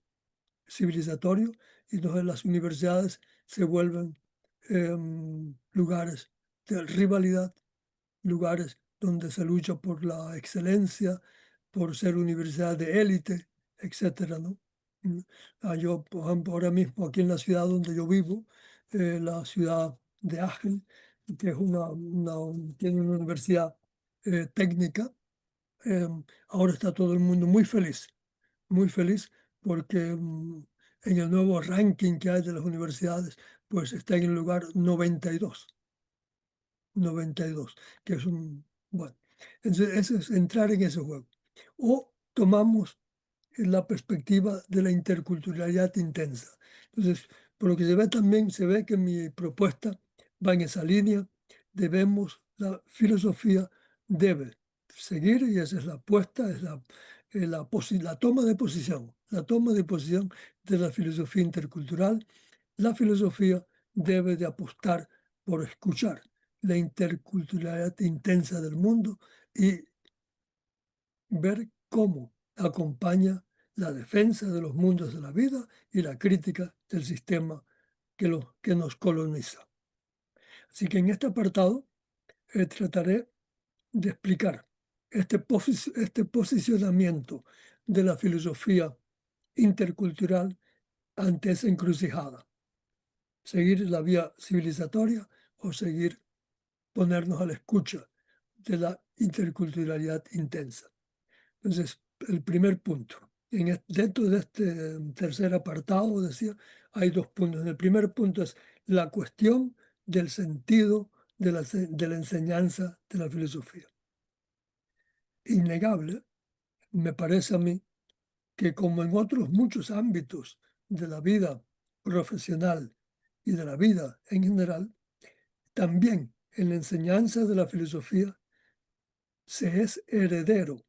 civilizatorio y entonces las universidades se vuelven lugares de rivalidad, lugares donde se lucha por la excelencia, por ser universidad de élite, etcétera, ¿no? Yo, por ejemplo, ahora mismo aquí en la ciudad donde yo vivo, la ciudad de Aachen, que es tiene una universidad técnica, ahora está todo el mundo muy feliz porque en el nuevo ranking que hay de las universidades, pues está en el lugar 92, que es bueno, entonces eso es entrar en ese juego. O tomamos la perspectiva de la interculturalidad intensa. Entonces, por lo que se ve también, se ve que mi propuesta va en esa línea. La filosofía debe seguir, y esa es la apuesta, es la toma de posición de la filosofía intercultural. La filosofía debe de apostar por escuchar la interculturalidad intensa del mundo y ver cómo acompaña la defensa de los mundos de la vida y la crítica del sistema que nos coloniza. Así que en este apartado trataré de explicar este posicionamiento de la filosofía intercultural ante esa encrucijada. Seguir la vía civilizatoria o seguir ponernos a la escucha de la interculturalidad intensa. Entonces, el primer punto. Dentro de este tercer apartado, decía, hay dos puntos. El primer punto es la cuestión del sentido de la enseñanza de la filosofía. Innegable, me parece a mí, que como en otros muchos ámbitos de la vida profesional y de la vida en general, también en la enseñanza de la filosofía se es heredero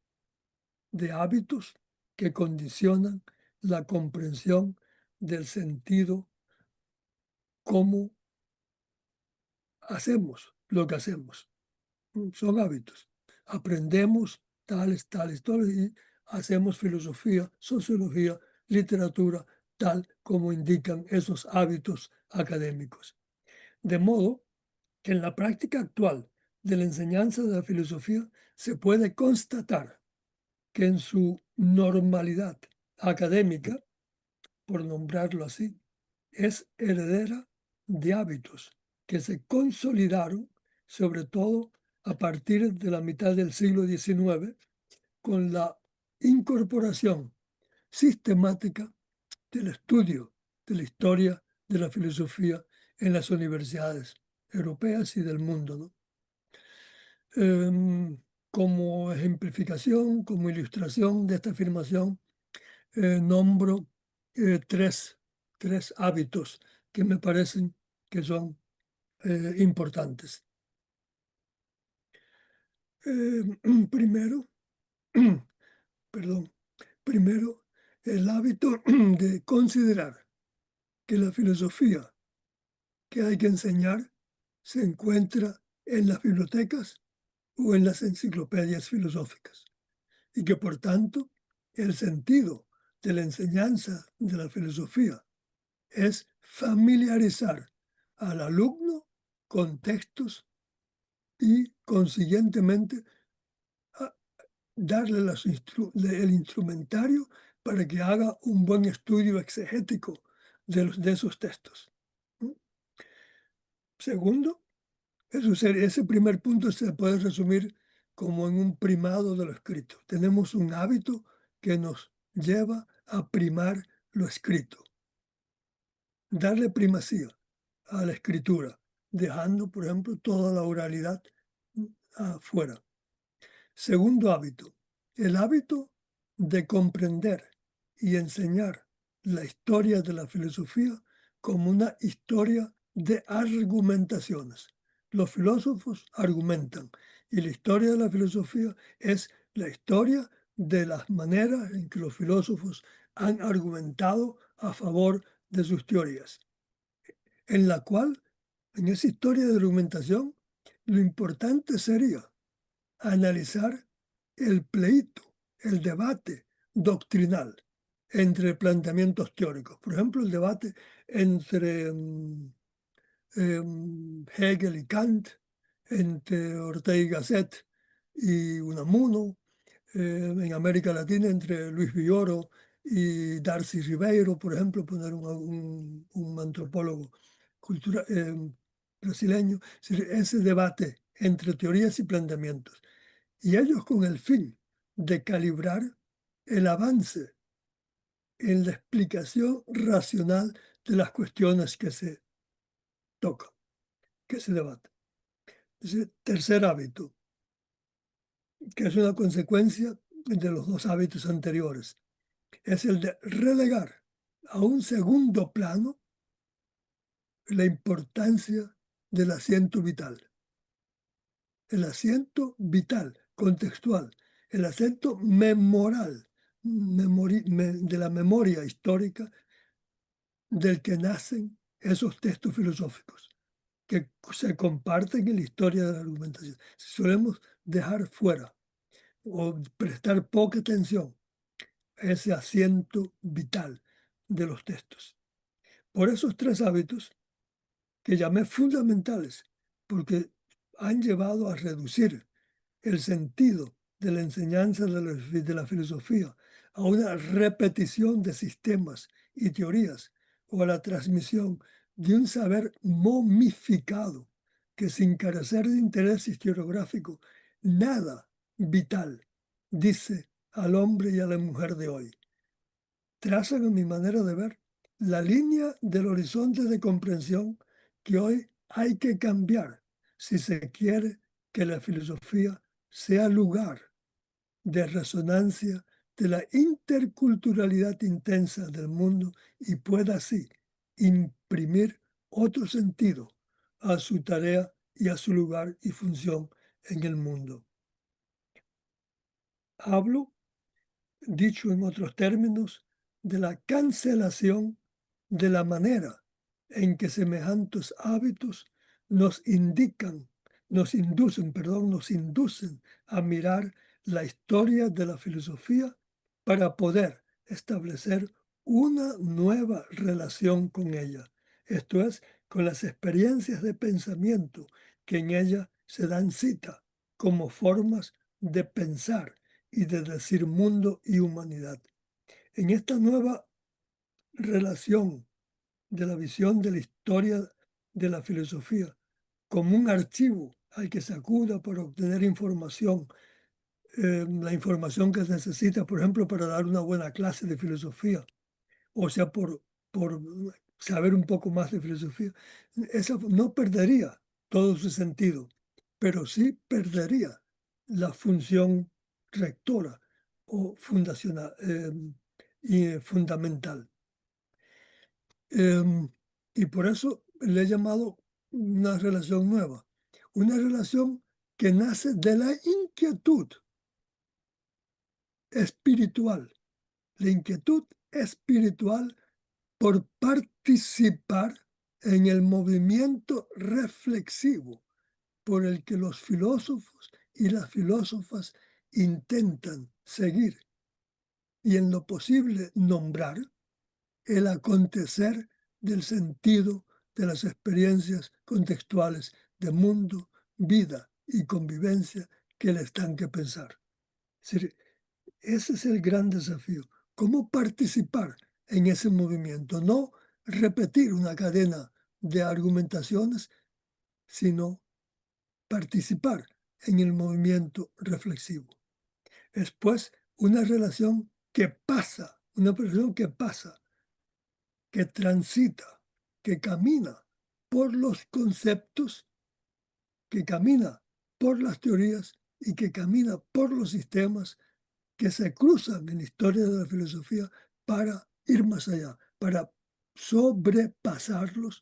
de hábitos que condicionan la comprensión del sentido, cómo hacemos lo que hacemos. Son hábitos. Aprendemos tales, y hacemos filosofía, sociología, literatura, tal como indican esos hábitos académicos. De modo que en la práctica actual de la enseñanza de la filosofía se puede constatar que en su normalidad académica, por nombrarlo así, es heredera de hábitos que se consolidaron, sobre todo a partir de la mitad del siglo XIX, con la incorporación sistemática del estudio de la historia de la filosofía en las universidades europeas y del mundo, ¿no? Como ejemplificación, como ilustración de esta afirmación, nombro tres hábitos que me parecen que son importantes. Primero, primero, el hábito de considerar que la filosofía que hay que enseñar se encuentra en las bibliotecas o en las enciclopedias filosóficas y que por tanto el sentido de la enseñanza de la filosofía es familiarizar al alumno con textos y consiguientemente darle el instrumentario para que haga un buen estudio exegético de esos textos. Segundo, ese primer punto se puede resumir como en un primado de lo escrito. Tenemos un hábito que nos lleva a primar lo escrito, darle primacía a la escritura, dejando, por ejemplo, toda la oralidad afuera. Segundo hábito, el hábito de comprender y enseñar la historia de la filosofía como una historia de argumentaciones. Los filósofos argumentan y la historia de la filosofía es la historia de las maneras en que los filósofos han argumentado a favor de sus teorías, en la cual, en esa historia de argumentación, lo importante sería analizar el pleito, el debate doctrinal entre planteamientos teóricos. Por ejemplo, el debate entre Hegel y Kant, entre Ortega y Gasset y Unamuno, en América Latina entre Luis Villoro y Darcy Ribeiro, por ejemplo, poner un antropólogo brasileño. Ese debate entre teorías y planteamientos. Y ellos con el fin de calibrar el avance en la explicación racional de las cuestiones que se tocan, que se debate. Tercer hábito, que es una consecuencia de los dos hábitos anteriores, es el de relegar a un segundo plano la importancia del asiento vital. El asiento vital, contextual, el asiento memoral, de la memoria histórica del que nacen esos textos filosóficos que se comparten en la historia de la argumentación. Solemos dejar fuera o prestar poca atención a ese asiento vital de los textos. Por esos 3 hábitos que llamé fundamentales, porque han llevado a reducir el sentido de la enseñanza de la filosofía a una repetición de sistemas y teorías o a la transmisión de un saber momificado que, sin carecer de interés historiográfico, nada vital dice al hombre y a la mujer de hoy. Trazan, a mi manera de ver, la línea del horizonte de comprensión que hoy hay que cambiar si se quiere que la filosofía sea lugar de resonancia de la interculturalidad intensa del mundo y pueda así imprimir otro sentido a su tarea y a su lugar y función en el mundo. Hablo, dicho en otros términos, de la cancelación de la manera en que semejantes hábitos nos inducen a mirar la historia de la filosofía para poder establecer una nueva relación con ella, esto es, con las experiencias de pensamiento que en ella se dan cita como formas de pensar y de decir mundo y humanidad. En esta nueva relación de la visión de la historia de la filosofía como un archivo al que se acuda para obtener información, la información que se necesita, por ejemplo, para dar una buena clase de filosofía, o sea, por saber un poco más de filosofía, esa no perdería todo su sentido, pero sí perdería la función rectora o fundacional y fundamental. Y por eso le he llamado una relación nueva, una relación que nace de la inquietud espiritual, la inquietud espiritual por participar en el movimiento reflexivo por el que los filósofos y las filósofas intentan seguir y en lo posible nombrar el acontecer del sentido de las experiencias contextuales de mundo, vida y convivencia que les dan que pensar. Es decir, ese es el gran desafío. ¿Cómo participar en ese movimiento? No repetir una cadena de argumentaciones, sino participar en el movimiento reflexivo. Es pues una relación que pasa, que transita, que camina por los conceptos, que camina por las teorías y que camina por los sistemas que se cruzan en la historia de la filosofía para ir más allá, para sobrepasarlos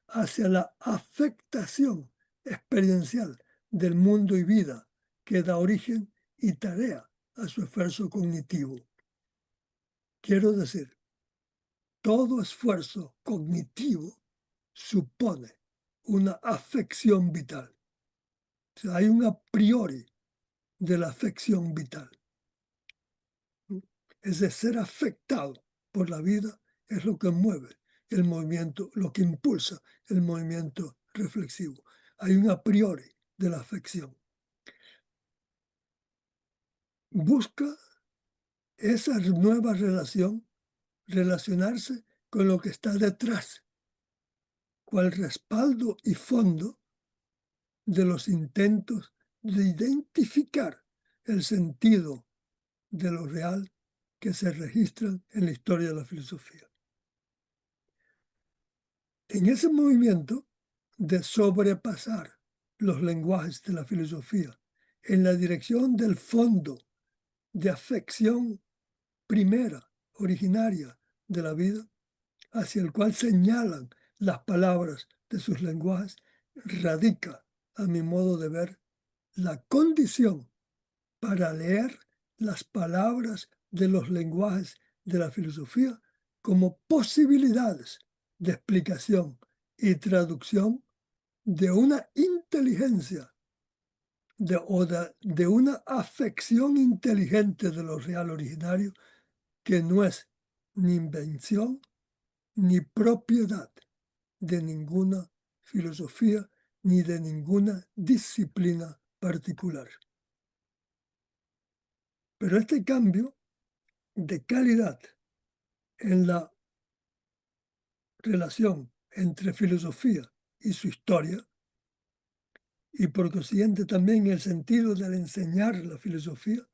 hacia la afectación experiencial del mundo y vida que da origen y tarea a su esfuerzo cognitivo. Quiero decir, todo esfuerzo cognitivo supone una afección vital. O sea, hay un a priori de la afección vital. Es de ser afectado por la vida es lo que mueve el movimiento, lo que impulsa el movimiento reflexivo. Hay un a priori de la afección. Busca esa nueva relación, relacionarse con lo que está detrás, cual respaldo y fondo de los intentos de identificar el sentido de lo real que se registran en la historia de la filosofía. En ese movimiento de sobrepasar los lenguajes de la filosofía en la dirección del fondo de afección primera, originaria de la vida, hacia el cual señalan las palabras de sus lenguajes, radica, a mi modo de ver, la condición para leer las palabras de los lenguajes de la filosofía como posibilidades de explicación y traducción de una inteligencia, de una afección inteligente de lo real originario que no es ni invención ni propiedad de ninguna filosofía ni de ninguna disciplina particular. Pero este cambio de calidad en la relación entre filosofía y su historia, y por consiguiente también el sentido del enseñar la filosofía,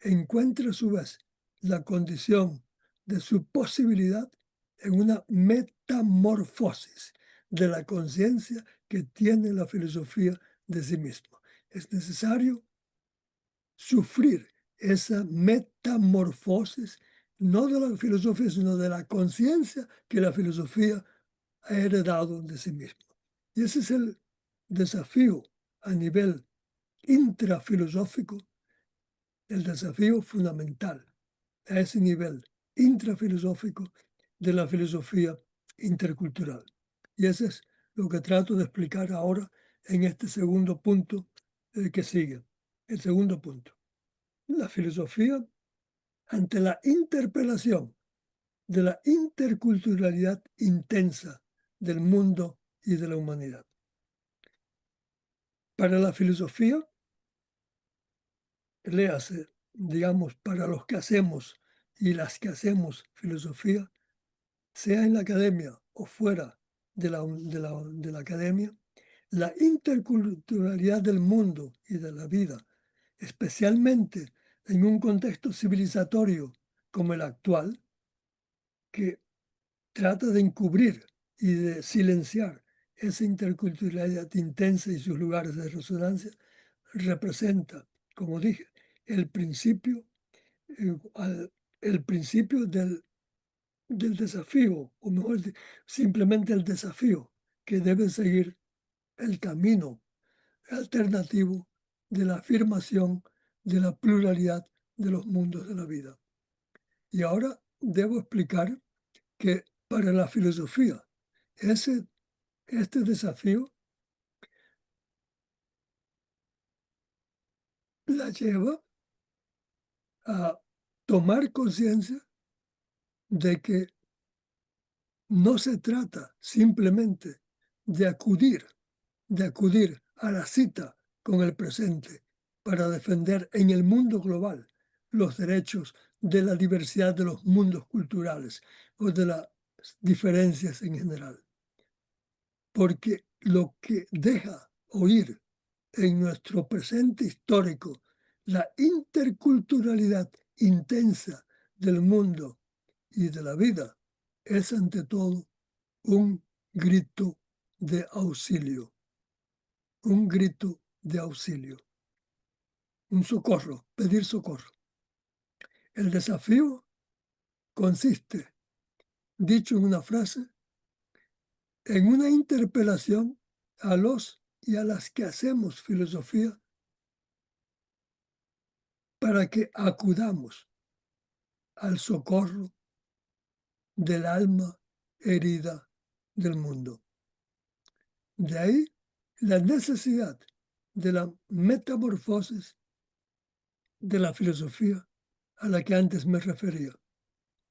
encuentra a su vez la condición de su posibilidad en una metamorfosis de la conciencia que tiene la filosofía de sí misma. Es necesario sufrir esa metamorfosis, no de la filosofía, sino de la conciencia que la filosofía ha heredado de sí misma. Y ese es el desafío a nivel intrafilosófico, el desafío fundamental a ese nivel intrafilosófico de la filosofía intercultural. Y eso es lo que trato de explicar ahora en este segundo punto que sigue. El segundo punto. La filosofía ante la interpelación de la interculturalidad intensa del mundo y de la humanidad. Para la filosofía, léase, digamos, para los que hacemos y las que hacemos filosofía, sea en la academia o fuera de la academia, la interculturalidad del mundo y de la vida, especialmente en un contexto civilizatorio como el actual, que trata de encubrir y de silenciar esa interculturalidad intensa y sus lugares de resonancia, representa, como dije, el principio, el principio del desafío, o mejor, simplemente el desafío que debe seguir el camino alternativo de la afirmación de la pluralidad de los mundos de la vida. Y ahora debo explicar que para la filosofía este desafío la lleva a tomar conciencia de que no se trata simplemente de acudir a la cita con el presente para defender en el mundo global los derechos de la diversidad de los mundos culturales o de las diferencias en general. Porque lo que deja oír en nuestro presente histórico la interculturalidad intensa del mundo y de la vida es ante todo un grito de auxilio, un grito de auxilio, un socorro, pedir socorro. El desafío consiste, dicho en una frase, en una interpelación a los y a las que hacemos filosofía para que acudamos al socorro del alma herida del mundo. De ahí la necesidad de la metamorfosis de la filosofía a la que antes me refería.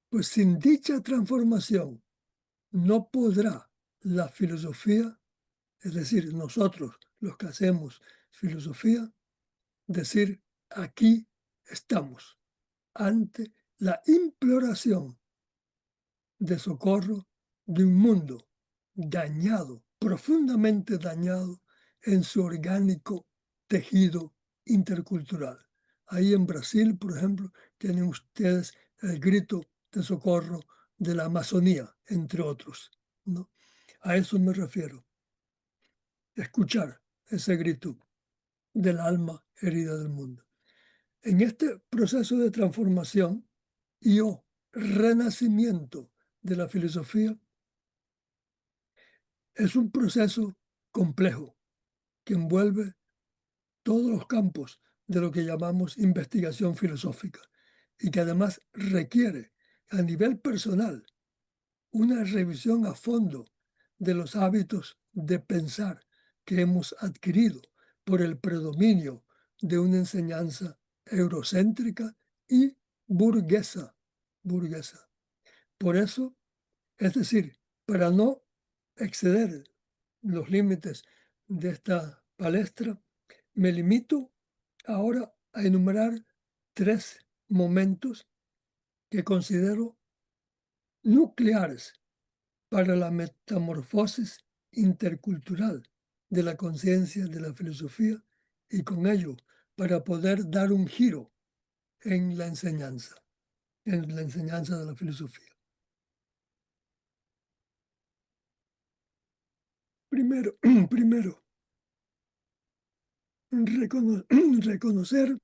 Pues sin dicha transformación no podrá la filosofía, es decir, nosotros los que hacemos filosofía, decir aquí estamos ante la imploración de socorro de un mundo dañado, profundamente dañado en su orgánico tejido intercultural. Ahí en Brasil, por ejemplo, tienen ustedes el grito de socorro de la Amazonía, entre otros, ¿no? A eso me refiero. Escuchar ese grito del alma herida del mundo. En este proceso de transformación y o renacimiento de la filosofía, es un proceso complejo que envuelve todos los campos de lo que llamamos investigación filosófica y que además requiere a nivel personal una revisión a fondo de los hábitos de pensar que hemos adquirido por el predominio de una enseñanza eurocéntrica y burguesa. Por eso, es decir, para no exceder los límites de esta palestra, me limito ahora a enumerar 3 momentos que considero nucleares para la metamorfosis intercultural de la conciencia de la filosofía y con ello para poder dar un giro en la enseñanza de la filosofía. Primero, reconocer,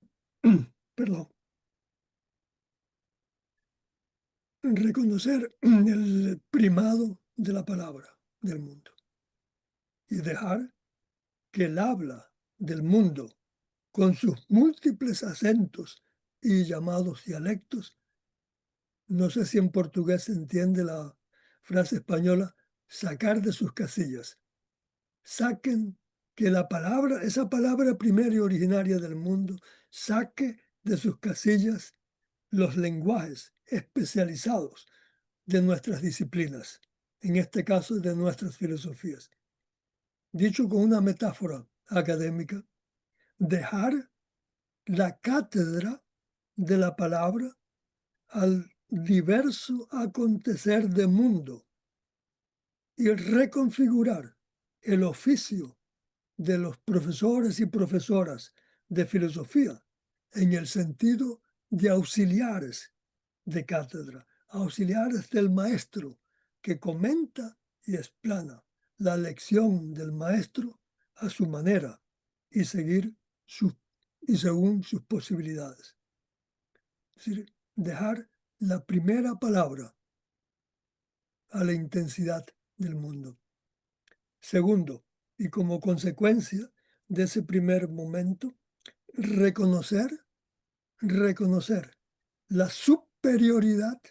reconocer el primado de la palabra del mundo y dejar que el habla del mundo, con sus múltiples acentos y llamados dialectos, no sé si en portugués se entiende la frase española, sacar de sus casillas. Saquen que la palabra, esa palabra primera y originaria del mundo, saque de sus casillas los lenguajes especializados de nuestras disciplinas, en este caso de nuestras filosofías. Dicho con una metáfora académica, dejar la cátedra de la palabra al diverso acontecer del mundo y reconfigurar el oficio de los profesores y profesoras de filosofía en el sentido de auxiliares de cátedra, auxiliares del maestro que comenta y explana la lección del maestro a su manera y según sus posibilidades. Es decir, dejar la primera palabra a la intensidad del mundo. Segundo, y como consecuencia de ese primer momento, reconocer la superioridad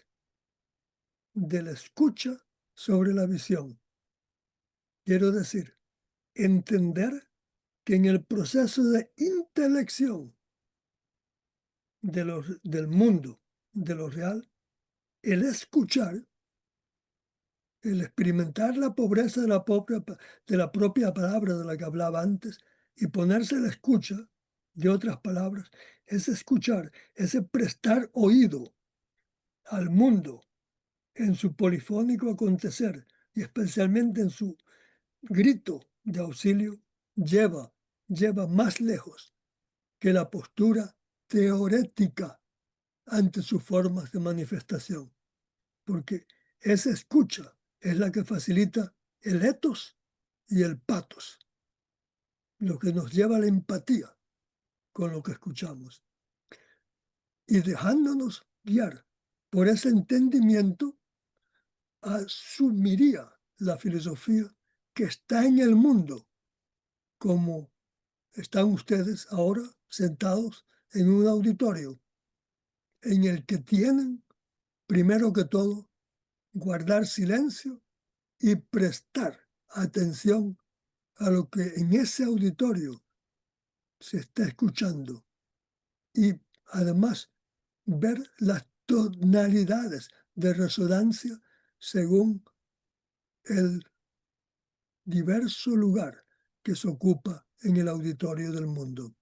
de la escucha sobre la visión. Quiero decir, entender que en el proceso de intelección del mundo, de lo real, el escuchar, el experimentar la pobreza de la propia palabra de la que hablaba antes y ponerse a la escucha de otras palabras, es escuchar, ese prestar oído al mundo en su polifónico acontecer y especialmente en su grito de auxilio, lleva más lejos que la postura teorética ante sus formas de manifestación, porque esa escucha es la que facilita el ethos y el pathos, lo que nos lleva a la empatía con lo que escuchamos. Y dejándonos guiar por ese entendimiento, asumiría la filosofía que está en el mundo, como están ustedes ahora sentados en un auditorio, en el que tienen, primero que todo, guardar silencio y prestar atención a lo que en ese auditorio se está escuchando y además ver las tonalidades de resonancia según el diverso lugar que se ocupa en el auditorio del mundo.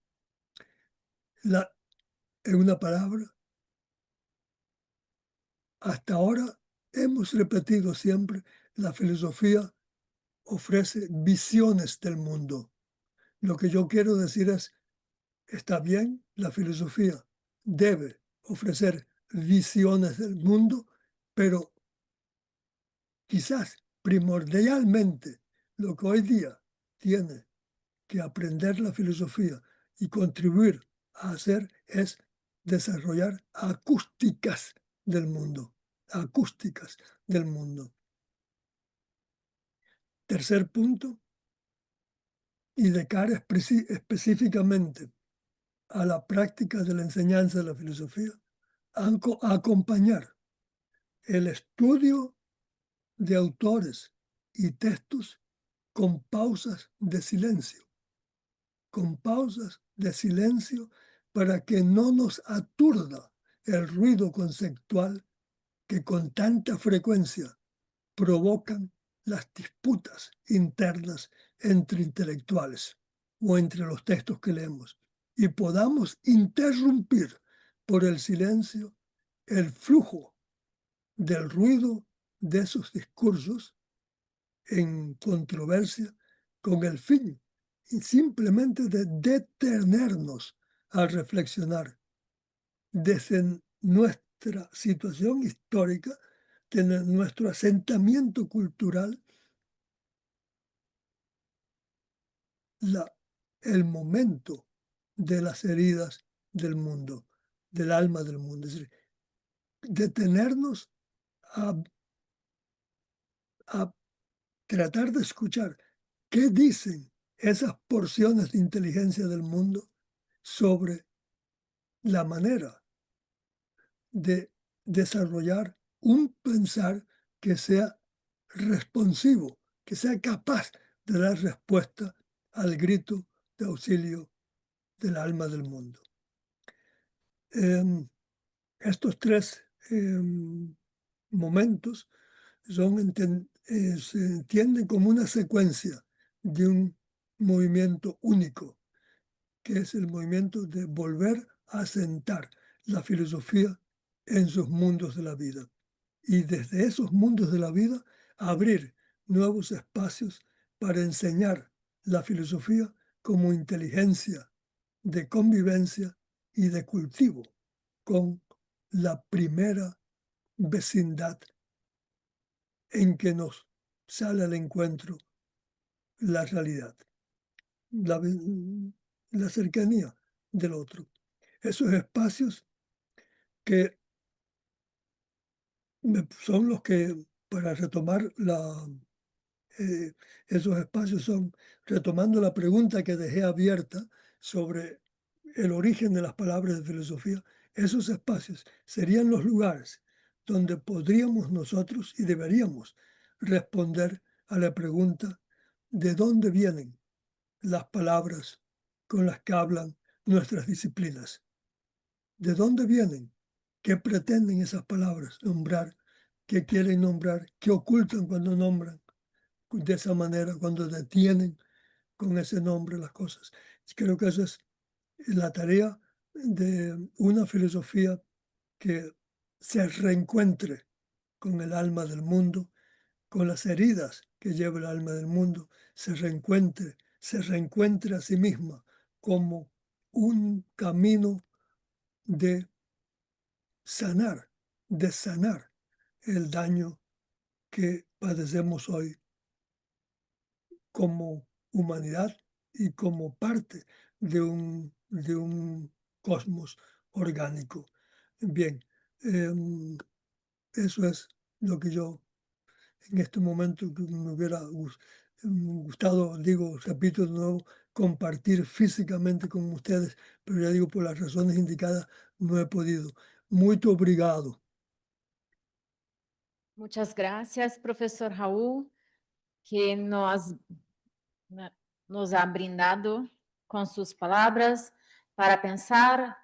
En una palabra, hasta ahora hemos repetido siempre, la filosofía ofrece visiones del mundo. Lo que yo quiero decir es, está bien, la filosofía debe ofrecer visiones del mundo, pero quizás primordialmente lo que hoy día tiene que aprender la filosofía y contribuir a hacer es desarrollar acústicas del mundo. Tercer punto, y de cara específicamente a la práctica de la enseñanza de la filosofía, acompañar el estudio de autores y textos con pausas de silencio, para que no nos aturda el ruido conceptual que con tanta frecuencia provocan las disputas internas entre intelectuales o entre los textos que leemos, y podamos interrumpir por el silencio el flujo del ruido de esos discursos en controversia, con el fin simplemente de detenernos a reflexionar desde nuestra situación histórica, de nuestro asentamiento cultural, el momento de las heridas del mundo, del alma del mundo. Es decir, detenernos a tratar de escuchar qué dicen esas porciones de inteligencia del mundo sobre la manera de desarrollar un pensar que sea responsivo, que sea capaz de dar respuesta al grito de auxilio del alma del mundo. Estos tres momentos se entienden como una secuencia de un movimiento único, que es el movimiento de volver a asentar la filosofía en sus mundos de la vida. Y desde esos mundos de la vida abrir nuevos espacios para enseñar la filosofía como inteligencia de convivencia y de cultivo con la primera vecindad en que nos sale al encuentro la realidad, la cercanía del otro. Esos espacios que son los que, para retomar esos espacios son, retomando la pregunta que dejé abierta sobre el origen de las palabras de filosofía, esos espacios serían los lugares donde podríamos nosotros y deberíamos responder a la pregunta de dónde vienen las palabras con las que hablan nuestras disciplinas. ¿De dónde vienen? ¿Qué pretenden esas palabras nombrar? ¿Qué quieren nombrar? ¿Qué ocultan cuando nombran? De esa manera, cuando detienen con ese nombre las cosas. Creo que esa es la tarea de una filosofía que se reencuentre con el alma del mundo, con las heridas que lleva el alma del mundo, se reencuentre a sí misma como un camino de sanar el daño que padecemos hoy como humanidad y como parte de un cosmos orgánico. Bien, eso es lo que yo en este momento que me hubiera gustado, repito de nuevo, compartir físicamente con ustedes, pero ya digo, por las razones indicadas no he podido. Muy obrigado. Muchas gracias, profesor Raúl, que nos ha brindado com suas palavras para pensar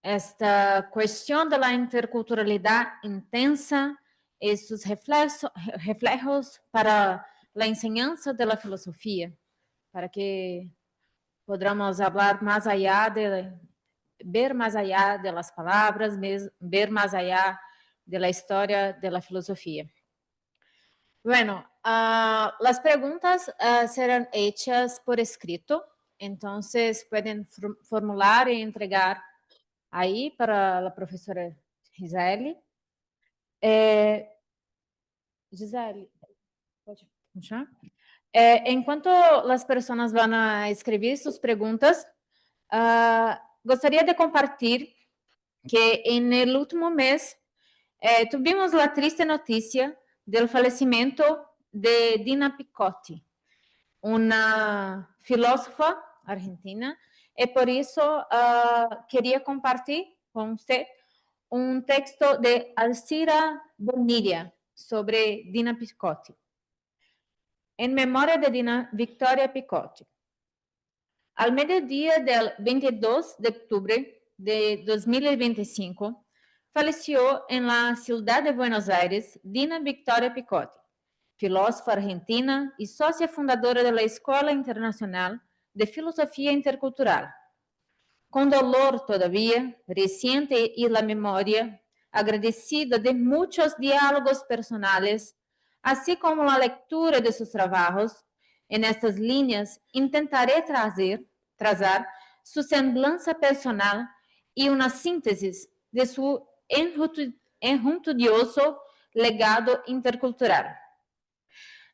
esta questão da interculturalidade intensa e seus reflejos para a enseñanza da filosofia, para que podamos falar mais allá ver mais allá das palavras, ver mais allá da história da filosofia. Bueno, las preguntas serán hechas por escrito, entonces pueden formular y entregar ahí para la profesora Gisele. Gisele, pode continuar? Enquanto as pessoas vão a escrever suas perguntas, gostaria de compartilhar que en último mês tivemos a triste notícia do falecimento de Dina Picotti, uma filósofa argentina, e por isso queria compartilhar com você um texto de Alcira Bonilla sobre Dina Picotti. en memoria de Dina Victoria Picotti. Al mediodía del 22 de octubre de 2025, falleció en la ciudad de Buenos Aires Dina Victoria Picotti, filósofa argentina y socia fundadora de la Escuela Internacional de Filosofía Intercultural. Con dolor todavía reciente y la memoria agradecida de muchos diálogos personales, así como la lectura de sus trabajos, en estas líneas intentaré trazar su semblanza personal y una síntesis de su enjundioso legado intercultural.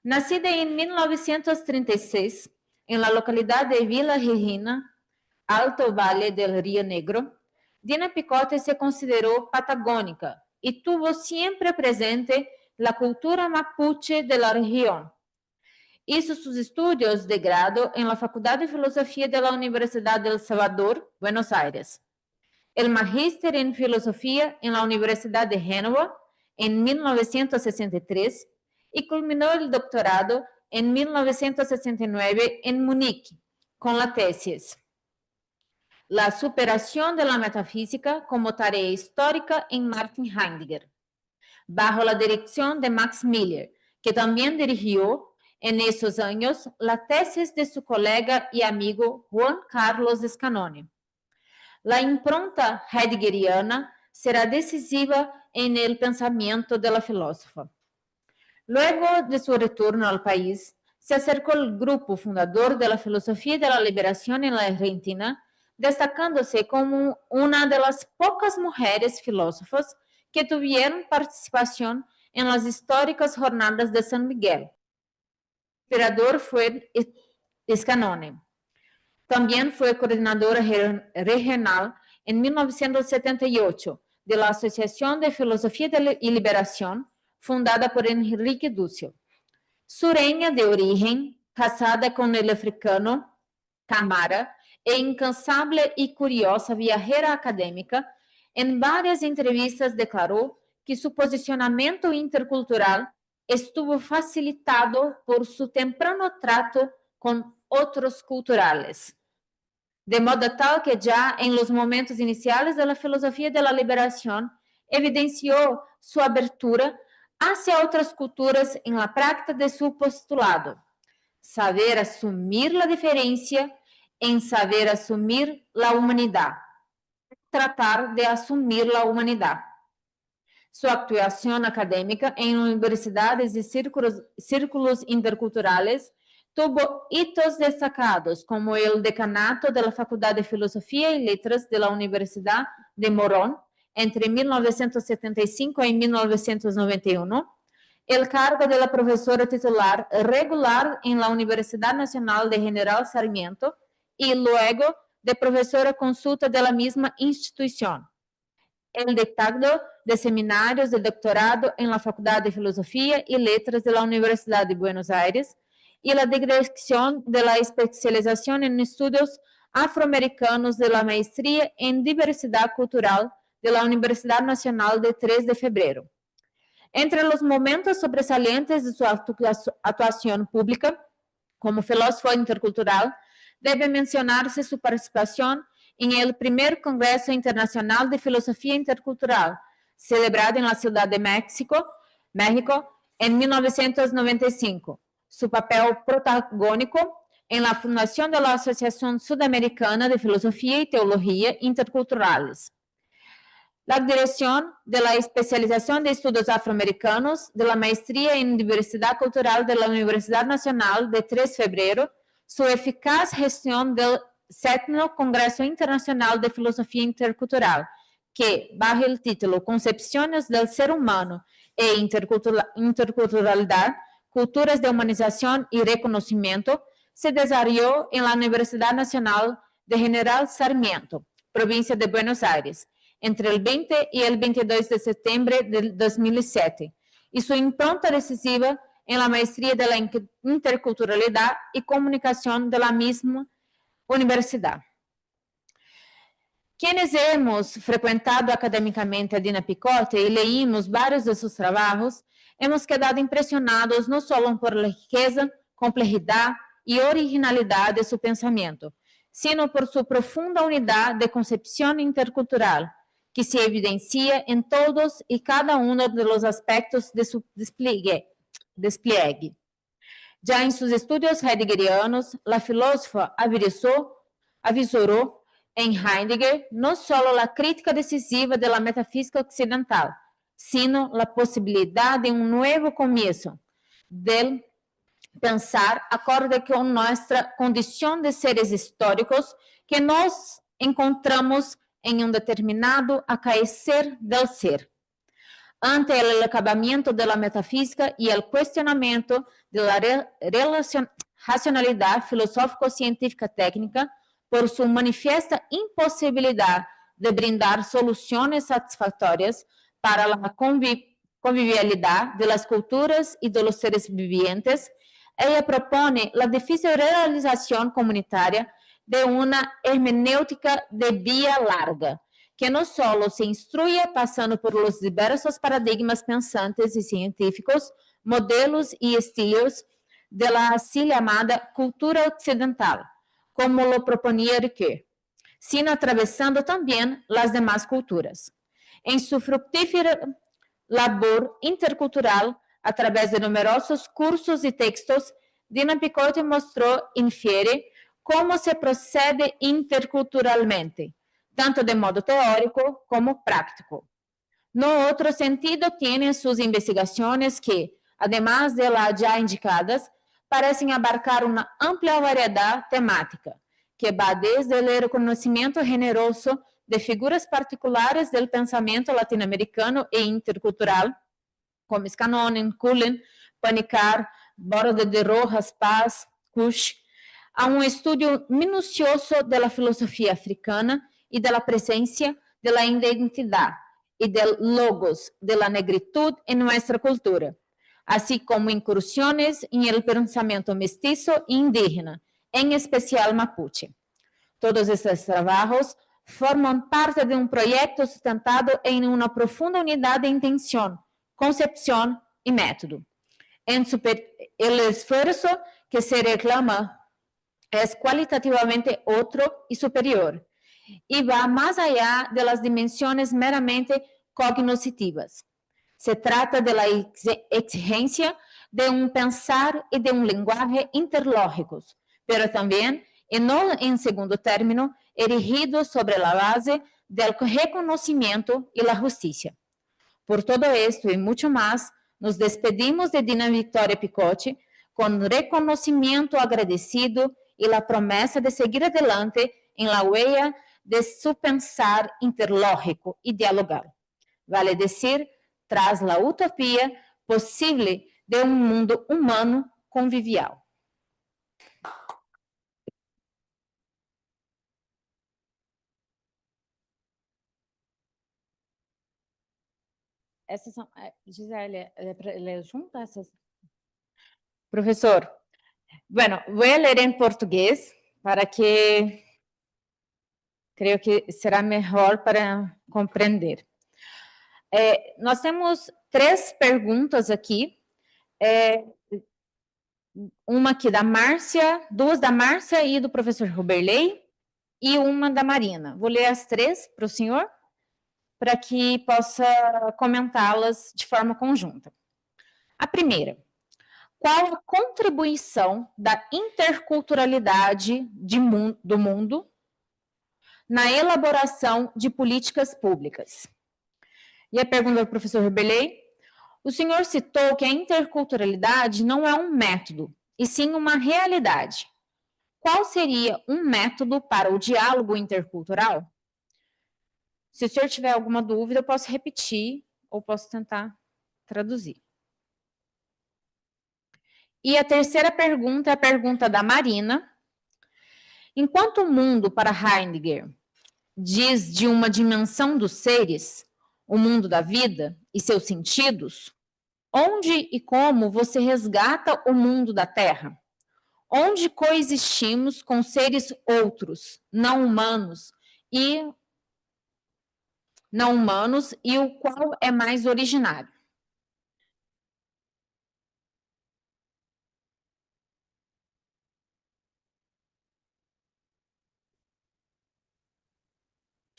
Nacida en 1936 en la localidad de Vila Regina, Alto Valle del Río Negro, Dina Picotti se consideró patagónica y tuvo siempre presente la cultura mapuche de la región. Hizo sus estudios de grado en la Facultad de Filosofía de la Universidad del Salvador, Buenos Aires. El magíster en Filosofía en la Universidad de Génova en 1963 y culminó el doctorado en 1969 en Múnich con la tesis La superación de la metafísica como tarea histórica en Martin Heidegger, bajo la dirección de Max Miller, que también dirigió en esos años la tesis de su colega y amigo Juan Carlos Scanoni. La impronta heideggeriana será decisiva en el pensamiento de la filósofa. Luego de su retorno al país, se acercó al grupo fundador de la filosofía de la liberación en la Argentina, destacándose como una de las pocas mujeres filósofas que tuvieron participación en las históricas jornadas de San Miguel. El inspirador fue Scanoni. También fue coordinadora regional en 1978 de la Asociación de Filosofía y Liberación, fundada por Enrique Dussel. Sureña de origen, casada con el africano Camara e incansable y curiosa viajera académica, en varias entrevistas declaró que su posicionamiento intercultural estuvo facilitado por su temprano trato con otros culturales. De modo tal que ya en los momentos iniciales de la filosofía de la liberación evidenció su abertura hacia otras culturas en la práctica de su postulado. Saber asumir la diferencia en saber asumir la humanidad. Tratar de asumir la humanidad. Su actuación académica en universidades y círculos interculturales tuvo hitos destacados como el decanato de la Facultad de Filosofía y Letras de la Universidad de Morón entre 1975 y 1991, el cargo de la profesora titular regular en la Universidad Nacional de General Sarmiento y luego de profesora consulta de la misma institución. El dictado de seminarios de doctorado en la Facultad de Filosofía y Letras de la Universidad de Buenos Aires y la dirección de la especialización en estudios afroamericanos de la maestría en diversidad cultural de la Universidad Nacional de 3 de Febrero. Entre los momentos sobresalientes de su actuación pública como filósofo intercultural, debe mencionarse su participación en el primer Congreso Internacional de Filosofía Intercultural, celebrado en la Ciudad de México, en 1995. Su papel protagónico en la fundación de la Asociación Sudamericana de Filosofía y Teología Interculturales. La dirección de la especialización de estudios afroamericanos de la maestría en diversidad cultural de la Universidad Nacional de 3 de Febrero, su eficaz gestión del 7º Congreso Internacional de Filosofía Intercultural, que, bajo el título Concepciones del Ser Humano e Interculturalidad, Culturas de Humanización y Reconocimiento, se desarrolló en la Universidad Nacional de General Sarmiento, provincia de Buenos Aires, entre el 20 y el 22 de septiembre de 2007, y su impronta decisiva en la maestría de la interculturalidad y comunicación de la misma universidad. Quienes hemos frecuentado académicamente a Dina Picotti y leímos varios de sus trabajos, hemos quedado impresionados no solo por la riqueza, complejidad y originalidad de su pensamiento, sino por su profunda unidad de concepción intercultural, que se evidencia en todos y cada uno de los aspectos de su despliegue. Ya en sus estudios heideggerianos, la filósofa avisoró en Heidegger no solo la crítica decisiva de la metafísica occidental, sino la posibilidad de un nuevo comienzo del pensar acorde con nuestra condición de seres históricos que nos encontramos en un determinado acaecer del ser. Ante el acabamiento de la metafísica y el cuestionamiento de la racionalidad filosófico-científica técnica por su manifiesta imposibilidad de brindar soluciones satisfactorias para la convivialidad de las culturas y de los seres vivientes, ella propone la difícil realización comunitaria de una hermenéutica de vía larga, que no solo se instruye pasando por los diversos paradigmas pensantes y científicos, modelos y estilos de la así llamada cultura occidental, como lo proponía Ricoeur, sino atravesando también las demás culturas. En su fructífera labor intercultural, a través de numerosos cursos y textos, Dina Picotti infiere cómo se procede interculturalmente, tanto de modo teórico como práctico. No otro sentido tienen sus investigaciones que, además de las ya indicadas, parecen abarcar una amplia variedad temática, que va desde el reconocimiento generoso de figuras particulares del pensamiento latinoamericano e intercultural, como Scannone, Cullen, Panikkar, Borda de Rojas, Paz, Kusch, a un estudio minucioso de la filosofía africana y de la presencia de la identidad y del logos de la negritud en nuestra cultura, así como incursiones en el pensamiento mestizo e indígena, en especial mapuche. Todos estos trabajos forman parte de un proyecto sustentado en una profunda unidad de intención, concepción y método. El esfuerzo que se reclama es cualitativamente otro y superior, y va más allá de las dimensiones meramente cognoscitivas. Se trata de la exigencia de un pensar y de un lenguaje interlógicos, pero también, y no en segundo término, erigidos sobre la base del reconocimiento y la justicia. Por todo esto y mucho más, nos despedimos de Dina Victoria Picotti con reconocimiento agradecido y la promesa de seguir adelante en la huella de su pensar interlógico y dialogal. Vale decir, tras la utopía posible de un mundo humano convivial. Essas são, Gisele, ler junto essas? Professor, bueno, voy a leer en portugués para que creo que será mejor para compreender. Nós temos 3 perguntas aqui, uma aqui da Márcia, 2 da Márcia e do professor Ruberley, e uma da Marina. Vou ler as 3 para o senhor, para que possa comentá-las de forma conjunta. A primeira: qual a contribuição da interculturalidade do mundo na elaboração de políticas públicas? E a pergunta do professor Ruberley: o senhor citou que a interculturalidade não é um método, e sim uma realidade. Qual seria um método para o diálogo intercultural? Se o senhor tiver alguma dúvida, eu posso repetir ou posso tentar traduzir. E a terceira pergunta é a pergunta da Marina. Enquanto o mundo, para Heidegger, diz de uma dimensão dos seres, o mundo da vida e seus sentidos, onde e como você resgata o mundo da Terra? Onde coexistimos com seres outros, não humanos, e o qual é mais originário?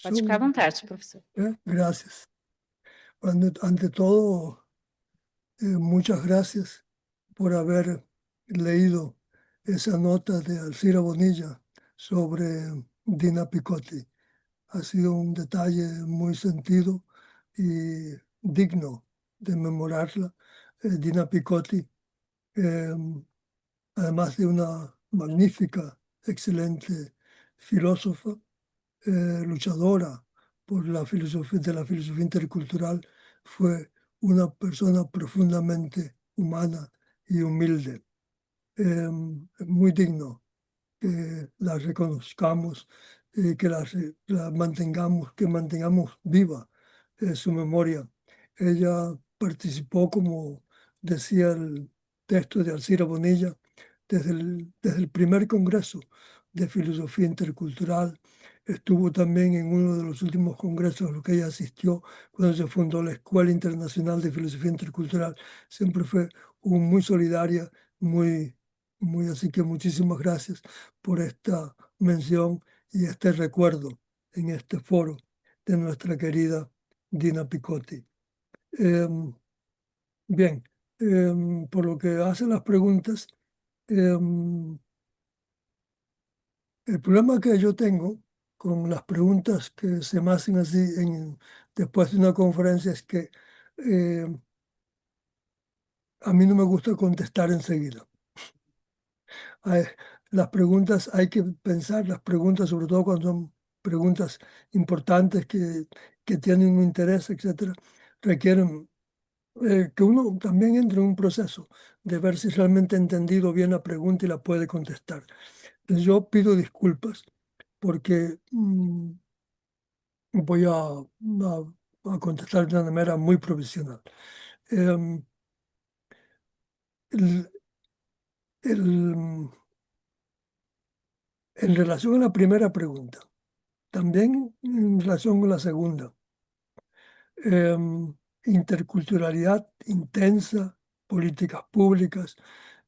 Pode ficar à vontade, professor. Gracias. Ante todo, muchas gracias por haber leído esa nota de Alcira Bonilla sobre Dina Picotti. Ha sido un detalle muy sentido y digno de memorarla. Dina Picotti, además de una magnífica, excelente filósofa, luchadora por la filosofía intercultural, fue una persona profundamente humana y humilde. Muy digno que la reconozcamos y que la mantengamos, que mantengamos viva su memoria. Ella participó, como decía el texto de Alcira Bonilla, desde el primer Congreso de Filosofía Intercultural. Estuvo también en uno de los últimos congresos a los que ella asistió cuando se fundó la Escuela Internacional de Filosofía Intercultural. Siempre fue muy solidaria, así que muchísimas gracias por esta mención y este recuerdo en este foro de nuestra querida Dina Picotti. Bien, por lo que hace las preguntas, el problema que yo tengo con las preguntas que se me hacen así después de una conferencia es que a mí no me gusta contestar enseguida. Las preguntas hay que pensar, las preguntas, sobre todo cuando son preguntas importantes que tienen un interés, etcétera, requieren que uno también entre en un proceso de ver si realmente ha entendido bien la pregunta y la puede contestar. Entonces yo pido disculpas porque voy a contestar de una manera muy provisional. Em, el- el- en relación a la primera pregunta, también en relación con la segunda, interculturalidad intensa, políticas públicas,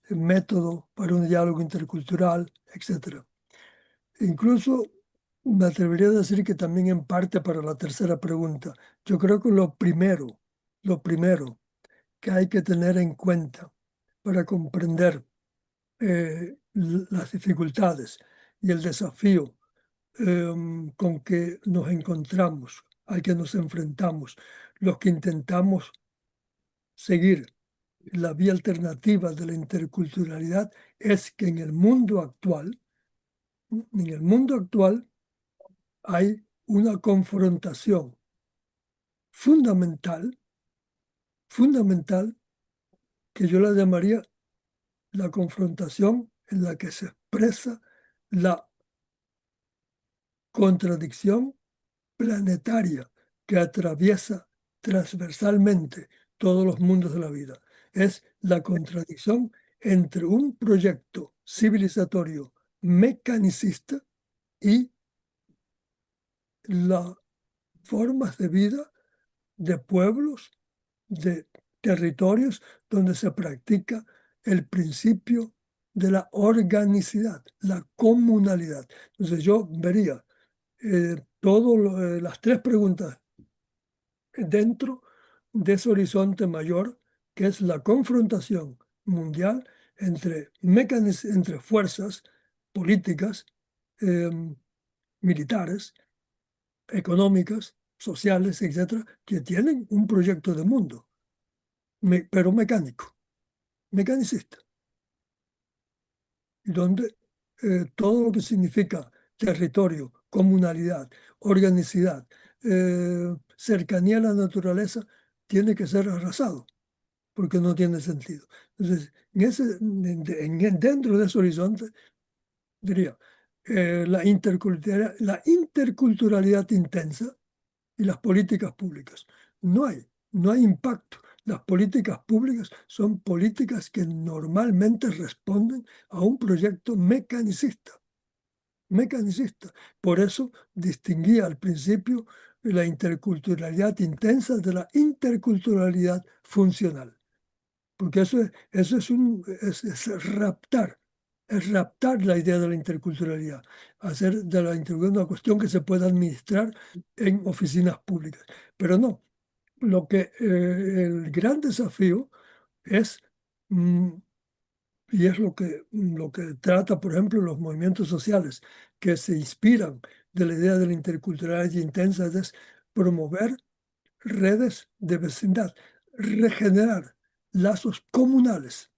método para un diálogo intercultural, etc. Incluso me atrevería a decir que también en parte para la tercera pregunta. Yo creo que lo primero que hay que tener en cuenta para comprender las dificultades y el desafío con que nos encontramos, al que nos enfrentamos, los que intentamos seguir la vía alternativa de la interculturalidad, es que en el mundo actual hay una confrontación fundamental, que yo la llamaría la confrontación en la que se expresa la contradicción planetaria que atraviesa transversalmente todos los mundos de la vida. Es la contradicción entre un proyecto civilizatorio mecanicista y las formas de vida de pueblos, de territorios donde se practica el principio de la organicidad, la comunalidad. Entonces yo vería las tres preguntas dentro de ese horizonte mayor, que es la confrontación mundial entre fuerzas políticas, militares, económicas, sociales, etcétera, que tienen un proyecto de mundo, pero mecanicista, donde todo lo que significa territorio, comunalidad, organicidad, cercanía a la naturaleza, tiene que ser arrasado, porque no tiene sentido. Entonces, dentro de ese horizonte, diría, la interculturalidad intensa y las políticas públicas. No hay impacto. Las políticas públicas son políticas que normalmente responden a un proyecto mecanicista. Por eso distinguía al principio la interculturalidad intensa de la interculturalidad funcional. Porque eso es raptar es raptar la idea de la interculturalidad, hacer de la interculturalidad una cuestión que se pueda administrar en oficinas públicas. Pero no, el gran desafío es, y es lo que trata, por ejemplo, los movimientos sociales que se inspiran de la idea de la interculturalidad intensa, es promover redes de vecindad, regenerar lazos comunales.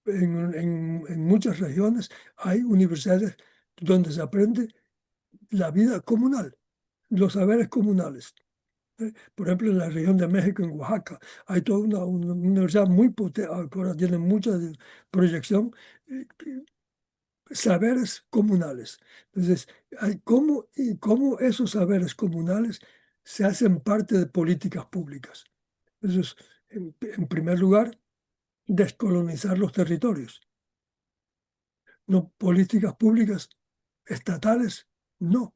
En muchas regiones hay universidades donde se aprende la vida comunal, los saberes comunales. Por ejemplo, en la región de México, en Oaxaca, hay toda una universidad muy potente, ahora tiene mucha proyección, saberes comunales. Entonces, cómo esos saberes comunales se hacen parte de políticas públicas. Entonces, en primer lugar, descolonizar los territorios. No políticas públicas estatales, no,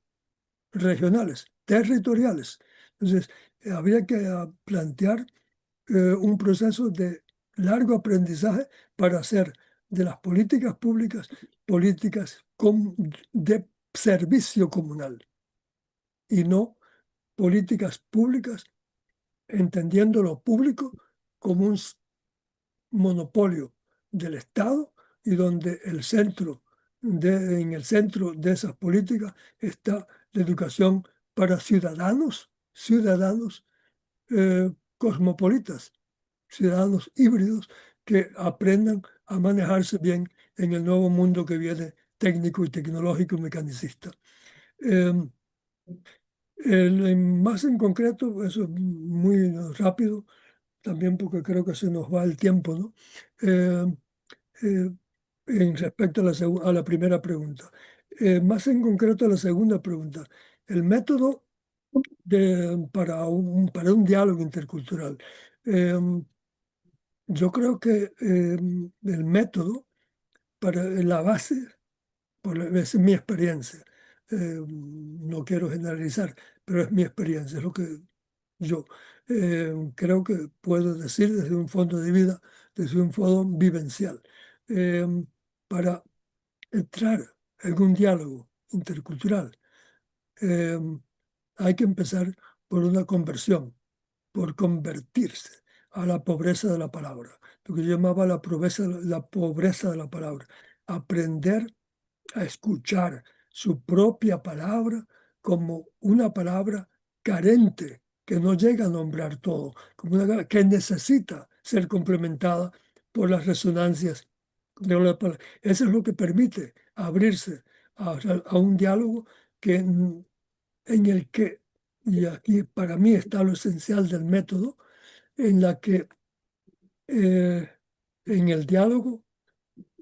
regionales, territoriales. Entonces, habría que plantear un proceso de largo aprendizaje para hacer de las políticas públicas políticas de servicio comunal y no políticas públicas entendiendo lo público como un monopolio del Estado y donde en el centro de esas políticas está la educación para ciudadanos cosmopolitas, ciudadanos híbridos que aprendan a manejarse bien en el nuevo mundo que viene técnico y tecnológico y mecanicista. Más en concreto, eso es muy rápido, también porque creo que se nos va el tiempo, ¿no? En respecto a la primera pregunta. Más en concreto a la segunda pregunta. El método para un diálogo intercultural. Yo creo que el método para la base, es mi experiencia, no quiero generalizar, pero es mi experiencia, es lo que yo creo que puedo decir desde un fondo de vida, desde un fondo vivencial. Para entrar en un diálogo intercultural, hay que empezar por una conversión, por convertirse a la pobreza de la palabra, lo que yo llamaba la pobreza de la palabra, aprender a escuchar su propia palabra como una palabra carente, que no llega a nombrar todo, como una que necesita ser complementada por las resonancias de la palabra. Eso es lo que permite abrirse a un diálogo en el que, y aquí para mí está lo esencial del método, en la que en el diálogo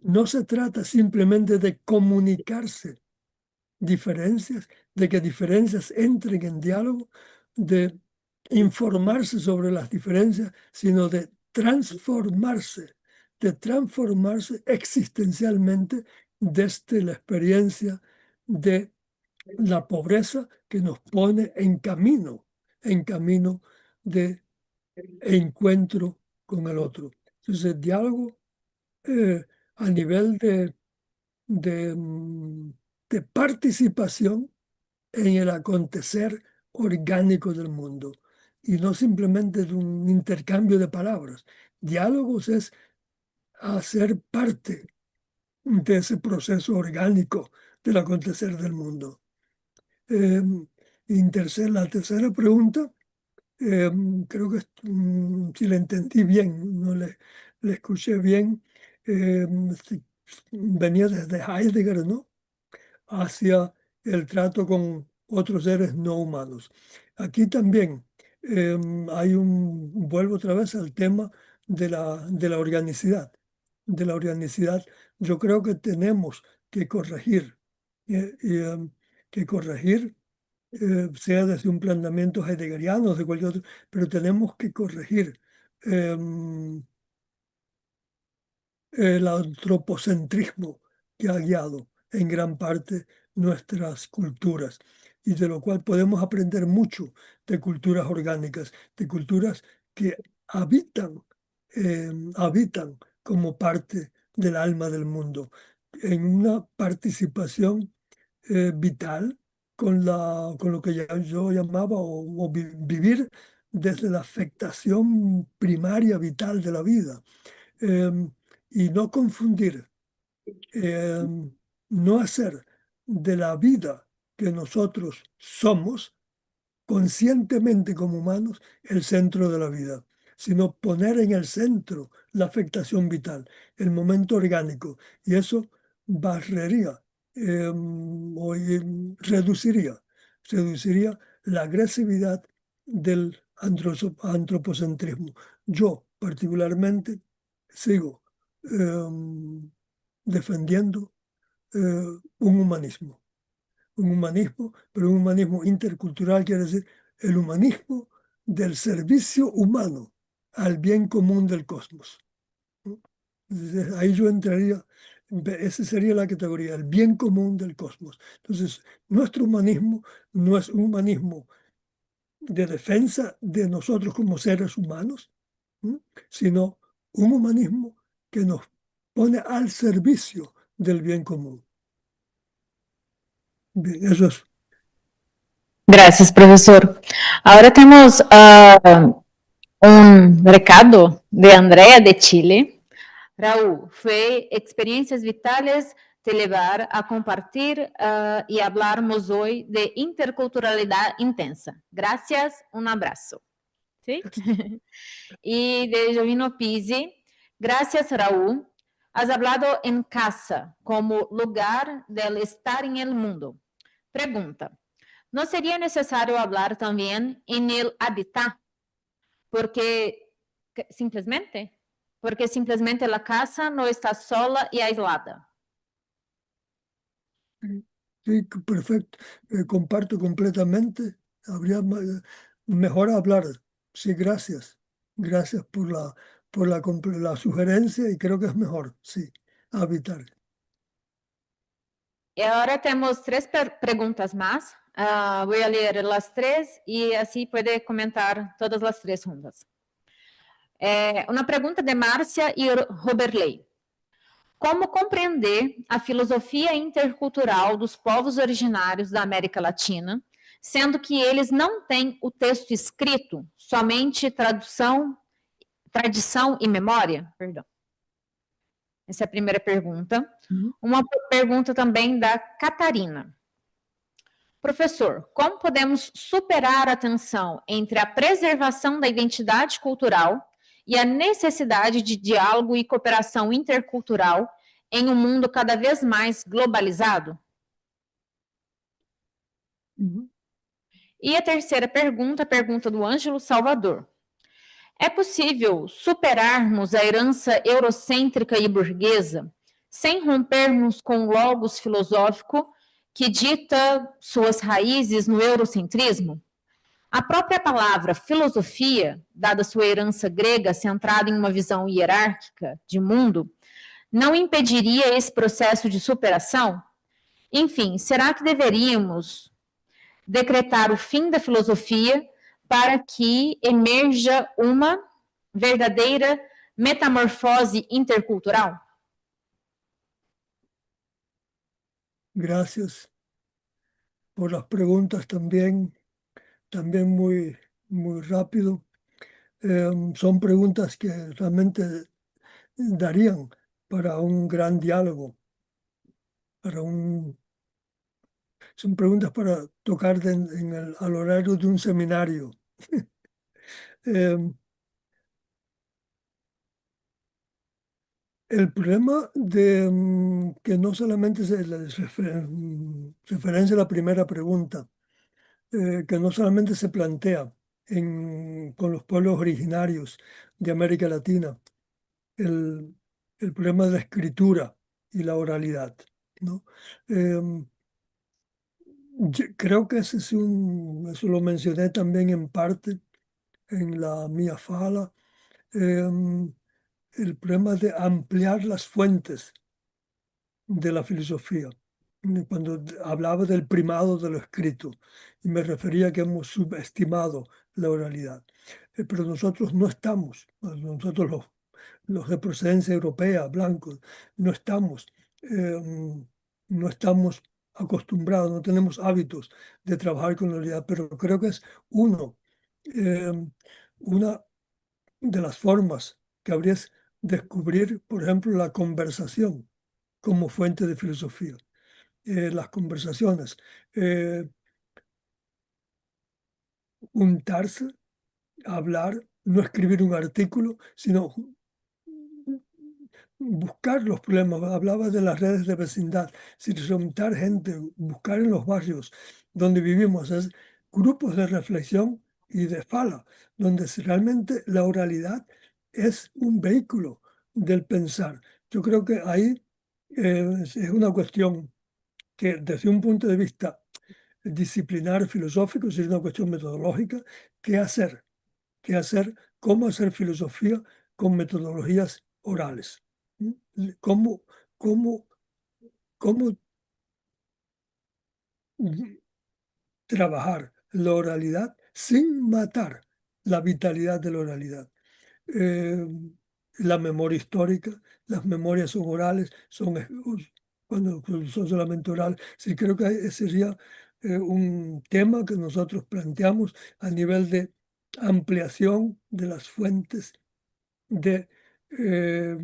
no se trata simplemente de comunicarse diferencias, de que diferencias entren en diálogo, de informarse sobre las diferencias, sino de transformarse existencialmente desde la experiencia de la pobreza que nos pone en camino de encuentro con el otro. Entonces, el diálogo a nivel de participación en el acontecer orgánico del mundo y no simplemente de un intercambio de palabras. Diálogos es hacer parte de ese proceso orgánico del acontecer del mundo. La tercera pregunta, creo que si la entendí bien, no le escuché bien, venía desde Heidegger, ¿no? Hacia el trato con otros seres no humanos. Aquí también vuelvo otra vez al tema de la organicidad. Yo creo que tenemos que corregir, sea desde un planteamiento heideggeriano o de cualquier otro, pero tenemos que corregir el antropocentrismo que ha guiado en gran parte nuestras culturas y de lo cual podemos aprender mucho de culturas orgánicas, de culturas que habitan como parte del alma del mundo, en una participación vital con lo que yo llamaba vivir desde la afectación primaria vital de la vida. Y no confundir, no hacer de la vida que nosotros somos conscientemente como humanos el centro de la vida, sino poner en el centro la afectación vital, el momento orgánico, y eso barrería reduciría la agresividad del antropocentrismo. Yo particularmente sigo defendiendo un humanismo, pero un humanismo intercultural quiere decir el humanismo del servicio humano al bien común del cosmos. Entonces, ahí yo entraría, esa sería la categoría, el bien común del cosmos. Entonces, nuestro humanismo no es un humanismo de defensa de nosotros como seres humanos, sino un humanismo que nos pone al servicio del bien común. Bien, eso es. Gracias, professor. Agora temos um recado de Andrea de Chile. Raúl, foi experiências vitais te levar a compartilhar e hablarmos hoje de interculturalidade intensa. Gracias, um abraço. ¿Sí? Y de Jovino Pizzi, gracias Raúl, has hablado en casa como lugar del estar en el mundo. Pregunta, ¿no sería necesario hablar también en el hábitat? Porque simplemente la casa no está sola y aislada. Sí, perfecto. Comparto completamente. Habría mejor hablar. Sí, gracias. Gracias por la sugerencia y creo que es mejor, sí, habitar. Y ahora tenemos tres preguntas más. Voy a leer las tres y así puede comentar todas las tres juntas. Uma pergunta de Márcia e Roberley. Como compreender a filosofia intercultural dos povos originários da América Latina, sendo que eles não têm o texto escrito, somente tradição e memória? Perdão. Essa é a primeira pergunta. Uma pergunta também da Catarina. Professor, como podemos superar a tensão entre a preservação da identidade cultural e a necessidade de diálogo e cooperação intercultural em um mundo cada vez mais globalizado? E a terceira pergunta, a pergunta do Ângelo Salvador. É possível superarmos a herança eurocêntrica e burguesa sem rompermos com o logos filosófico que dita suas raízes no eurocentrismo? A própria palavra filosofia, dada sua herança grega centrada em uma visão hierárquica de mundo, não impediria esse processo de superação? Enfim, será que deveríamos decretar o fim da filosofia para que emerja uma verdadeira metamorfose intercultural? Gracias por las preguntas también muy, muy rápido. Son preguntas que realmente darían para un gran diálogo, son preguntas para tocar al horario de un seminario. El problema de que no solamente se referencia a la primera pregunta, que no solamente se plantea con los pueblos originarios de América Latina, el problema de la escritura y la oralidad, ¿no? Creo que eso lo mencioné también en parte en la mía fala, el problema de ampliar las fuentes de la filosofía. Cuando hablaba del primado de lo escrito, y me refería a que hemos subestimado la oralidad. Pero nosotros no estamos, nosotros los de procedencia europea, blancos, no estamos, no estamos acostumbrados, no tenemos hábitos de trabajar con la oralidad, pero creo que es una de las formas que habría es descubrir, por ejemplo, la conversación como fuente de filosofía. Las conversaciones, juntarse, hablar, no escribir un artículo, sino buscar los problemas. Hablaba de las redes de vecindad, si juntar gente, buscar en los barrios donde vivimos, es grupos de reflexión y de fala, donde realmente la oralidad es un vehículo del pensar. Yo creo que ahí es una cuestión que desde un punto de vista disciplinar filosófico, es una cuestión metodológica, ¿qué hacer? ¿Qué hacer? ¿Cómo hacer filosofía con metodologías orales? ¿Cómo, cómo, cómo trabajar la oralidad sin matar la vitalidad de la oralidad? Eh, la memoria histórica, las memorias son orales, cuando son solamente orales. Sí, creo que ese sería un tema que nosotros planteamos a nivel de ampliación de las fuentes de, eh,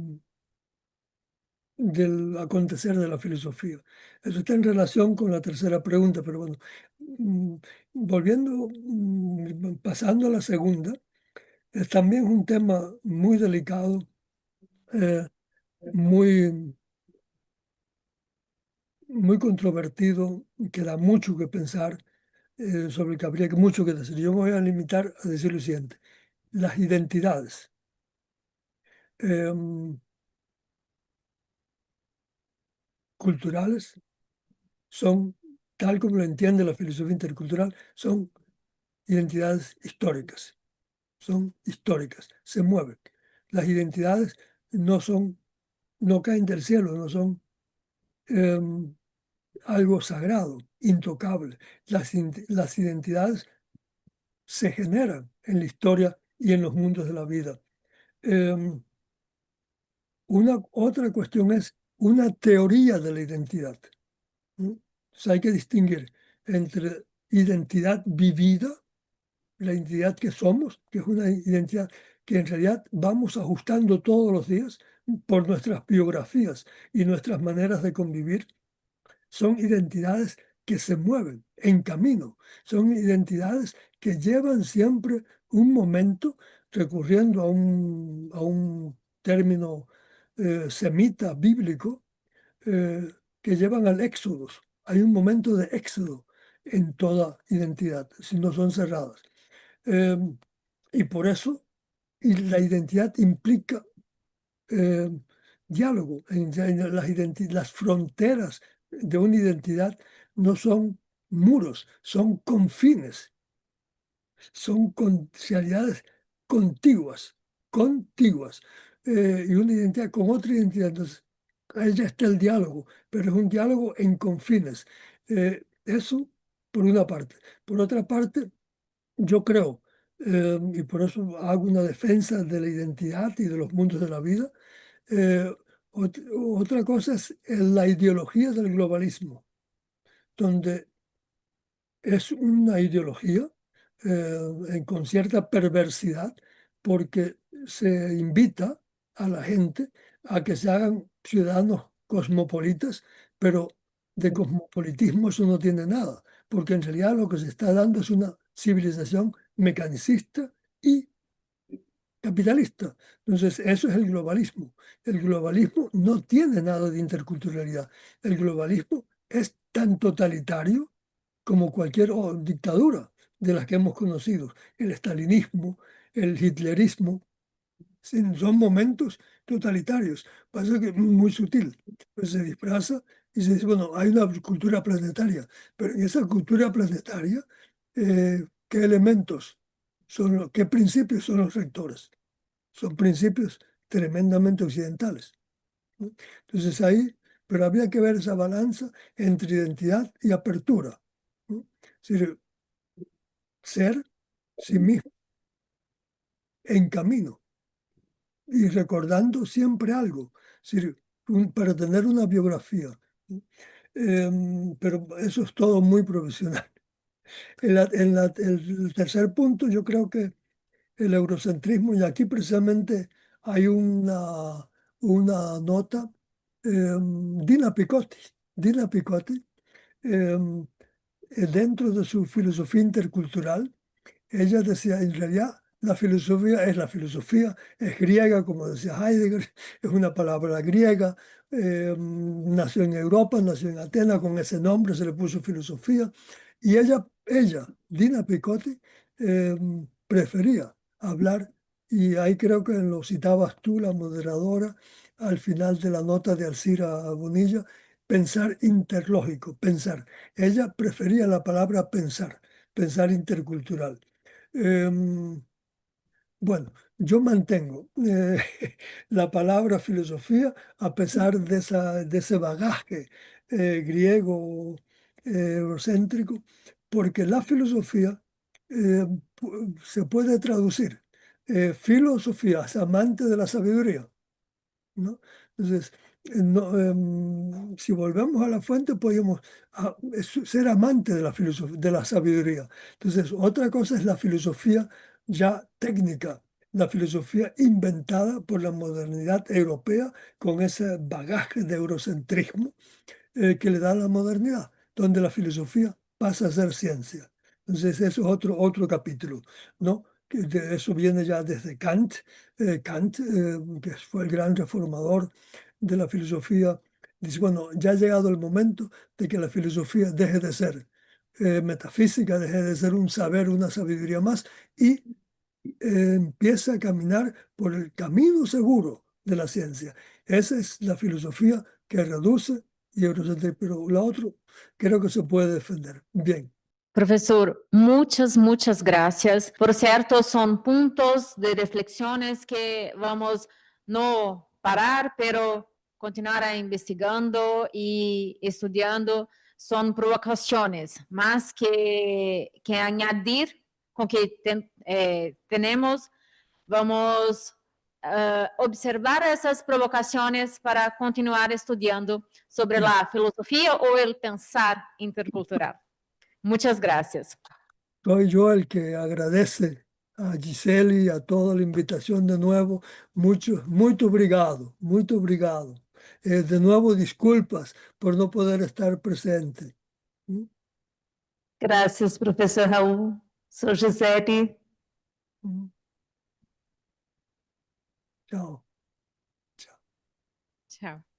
del acontecer de la filosofía. Eso está en relación con la tercera pregunta, pero bueno, mm, volviendo, pasando a la segunda, es también un tema muy delicado, eh, muy, muy controvertido, que da mucho que pensar, sobre el que habría mucho que decir. Yo me voy a limitar a decir lo siguiente: las identidades culturales son, tal como lo entiende la filosofía intercultural, son identidades históricas, se mueven. Las identidades no son, no caen del cielo, no son algo sagrado, intocable. Las identidades se generan en la historia y en los mundos de la vida. Una otra cuestión es una teoría de la identidad. Entonces hay que distinguir entre identidad vivida, la identidad que somos, que es una identidad que en realidad vamos ajustando todos los días por nuestras biografías y nuestras maneras de convivir. Son identidades que se mueven en camino, son identidades que llevan siempre un momento, recurriendo a un término semita bíblico, que llevan al éxodo. Hay un momento de éxodo en toda identidad, si no son cerradas. Y por eso, y la identidad implica eh, diálogo. Las fronteras de una identidad no son muros, son confines, son realidades contiguas, y una identidad con otra identidad. Entonces, ahí ya está el diálogo, pero es un diálogo en confines. Eso por una parte. Por otra parte, yo creo, y por eso hago una defensa de la identidad y de los mundos de la vida. eh, Otra cosa es la ideología del globalismo, donde es una ideología con cierta perversidad, porque se invita a la gente a que se hagan ciudadanos cosmopolitas, pero de cosmopolitismo eso no tiene nada, porque en realidad lo que se está dando es una civilización mecanicista y capitalista. Entonces, eso es el globalismo. El globalismo no tiene nada de interculturalidad. El globalismo es tan totalitario como cualquier dictadura de las que hemos conocido. El estalinismo, el hitlerismo, son momentos totalitarios. Pasa que es muy sutil. Pues se disfraza y se dice, bueno, hay una cultura planetaria, pero en esa cultura planetaria, ¿qué elementos qué principios son los rectores? Son principios tremendamente occidentales, ¿no? Entonces ahí, pero había que ver esa balanza entre identidad y apertura, ¿no? Es decir, ser sí mismo en camino, y recordando siempre algo, es decir, para tener una biografía. Pero eso es todo muy profesional. El tercer punto, yo creo que el eurocentrismo, y aquí precisamente hay una nota, Dina Picotti, dentro de su filosofía intercultural, ella decía, en realidad, la filosofía, es griega, como decía Heidegger, es una palabra griega, nació en Europa, nació en Atenas, con ese nombre se le puso filosofía, y ella Dina Picotti, prefería hablar, y ahí creo que lo citabas tú, la moderadora, al final de la nota de Alcira Bonilla, pensar interlógico, pensar. Ella prefería la palabra pensar intercultural. Bueno, yo mantengo la palabra filosofía a pesar de ese bagaje griego eurocéntrico, porque la filosofía se puede traducir. Filosofía es amante de la sabiduría, ¿no? Entonces, si volvemos a la fuente, podemos ser amante de la filosofía, de la sabiduría. Entonces, otra cosa es la filosofía ya técnica, la filosofía inventada por la modernidad europea con ese bagaje de eurocentrismo que le da la modernidad, donde la filosofía pasa a ser ciencia. Entonces, eso es otro capítulo, ¿no? Eso viene ya desde Kant, que fue el gran reformador de la filosofía. Dice, bueno, ya ha llegado el momento de que la filosofía deje de ser metafísica, deje de ser un saber, una sabiduría más, y empieza a caminar por el camino seguro de la ciencia. Esa es la filosofía que reduce y eurocentrismo, pero la otra creo que se puede defender. Bien. Profesor, muchas gracias. Por cierto, son puntos de reflexiones que vamos no parar, pero continuar investigando y estudiando. Son provocaciones, más que añadir con que tenemos. Vamos a observar esas provocaciones para continuar estudiando sobre la filosofía o el pensar intercultural. Muchas gracias. Soy yo el que agradece a Gisele y a toda la invitación de nuevo. Muito obrigado, muito obrigado. De nuevo, disculpas por no poder estar presente. Gracias, professor Raul. Sou Gisele. Chao. Tchau.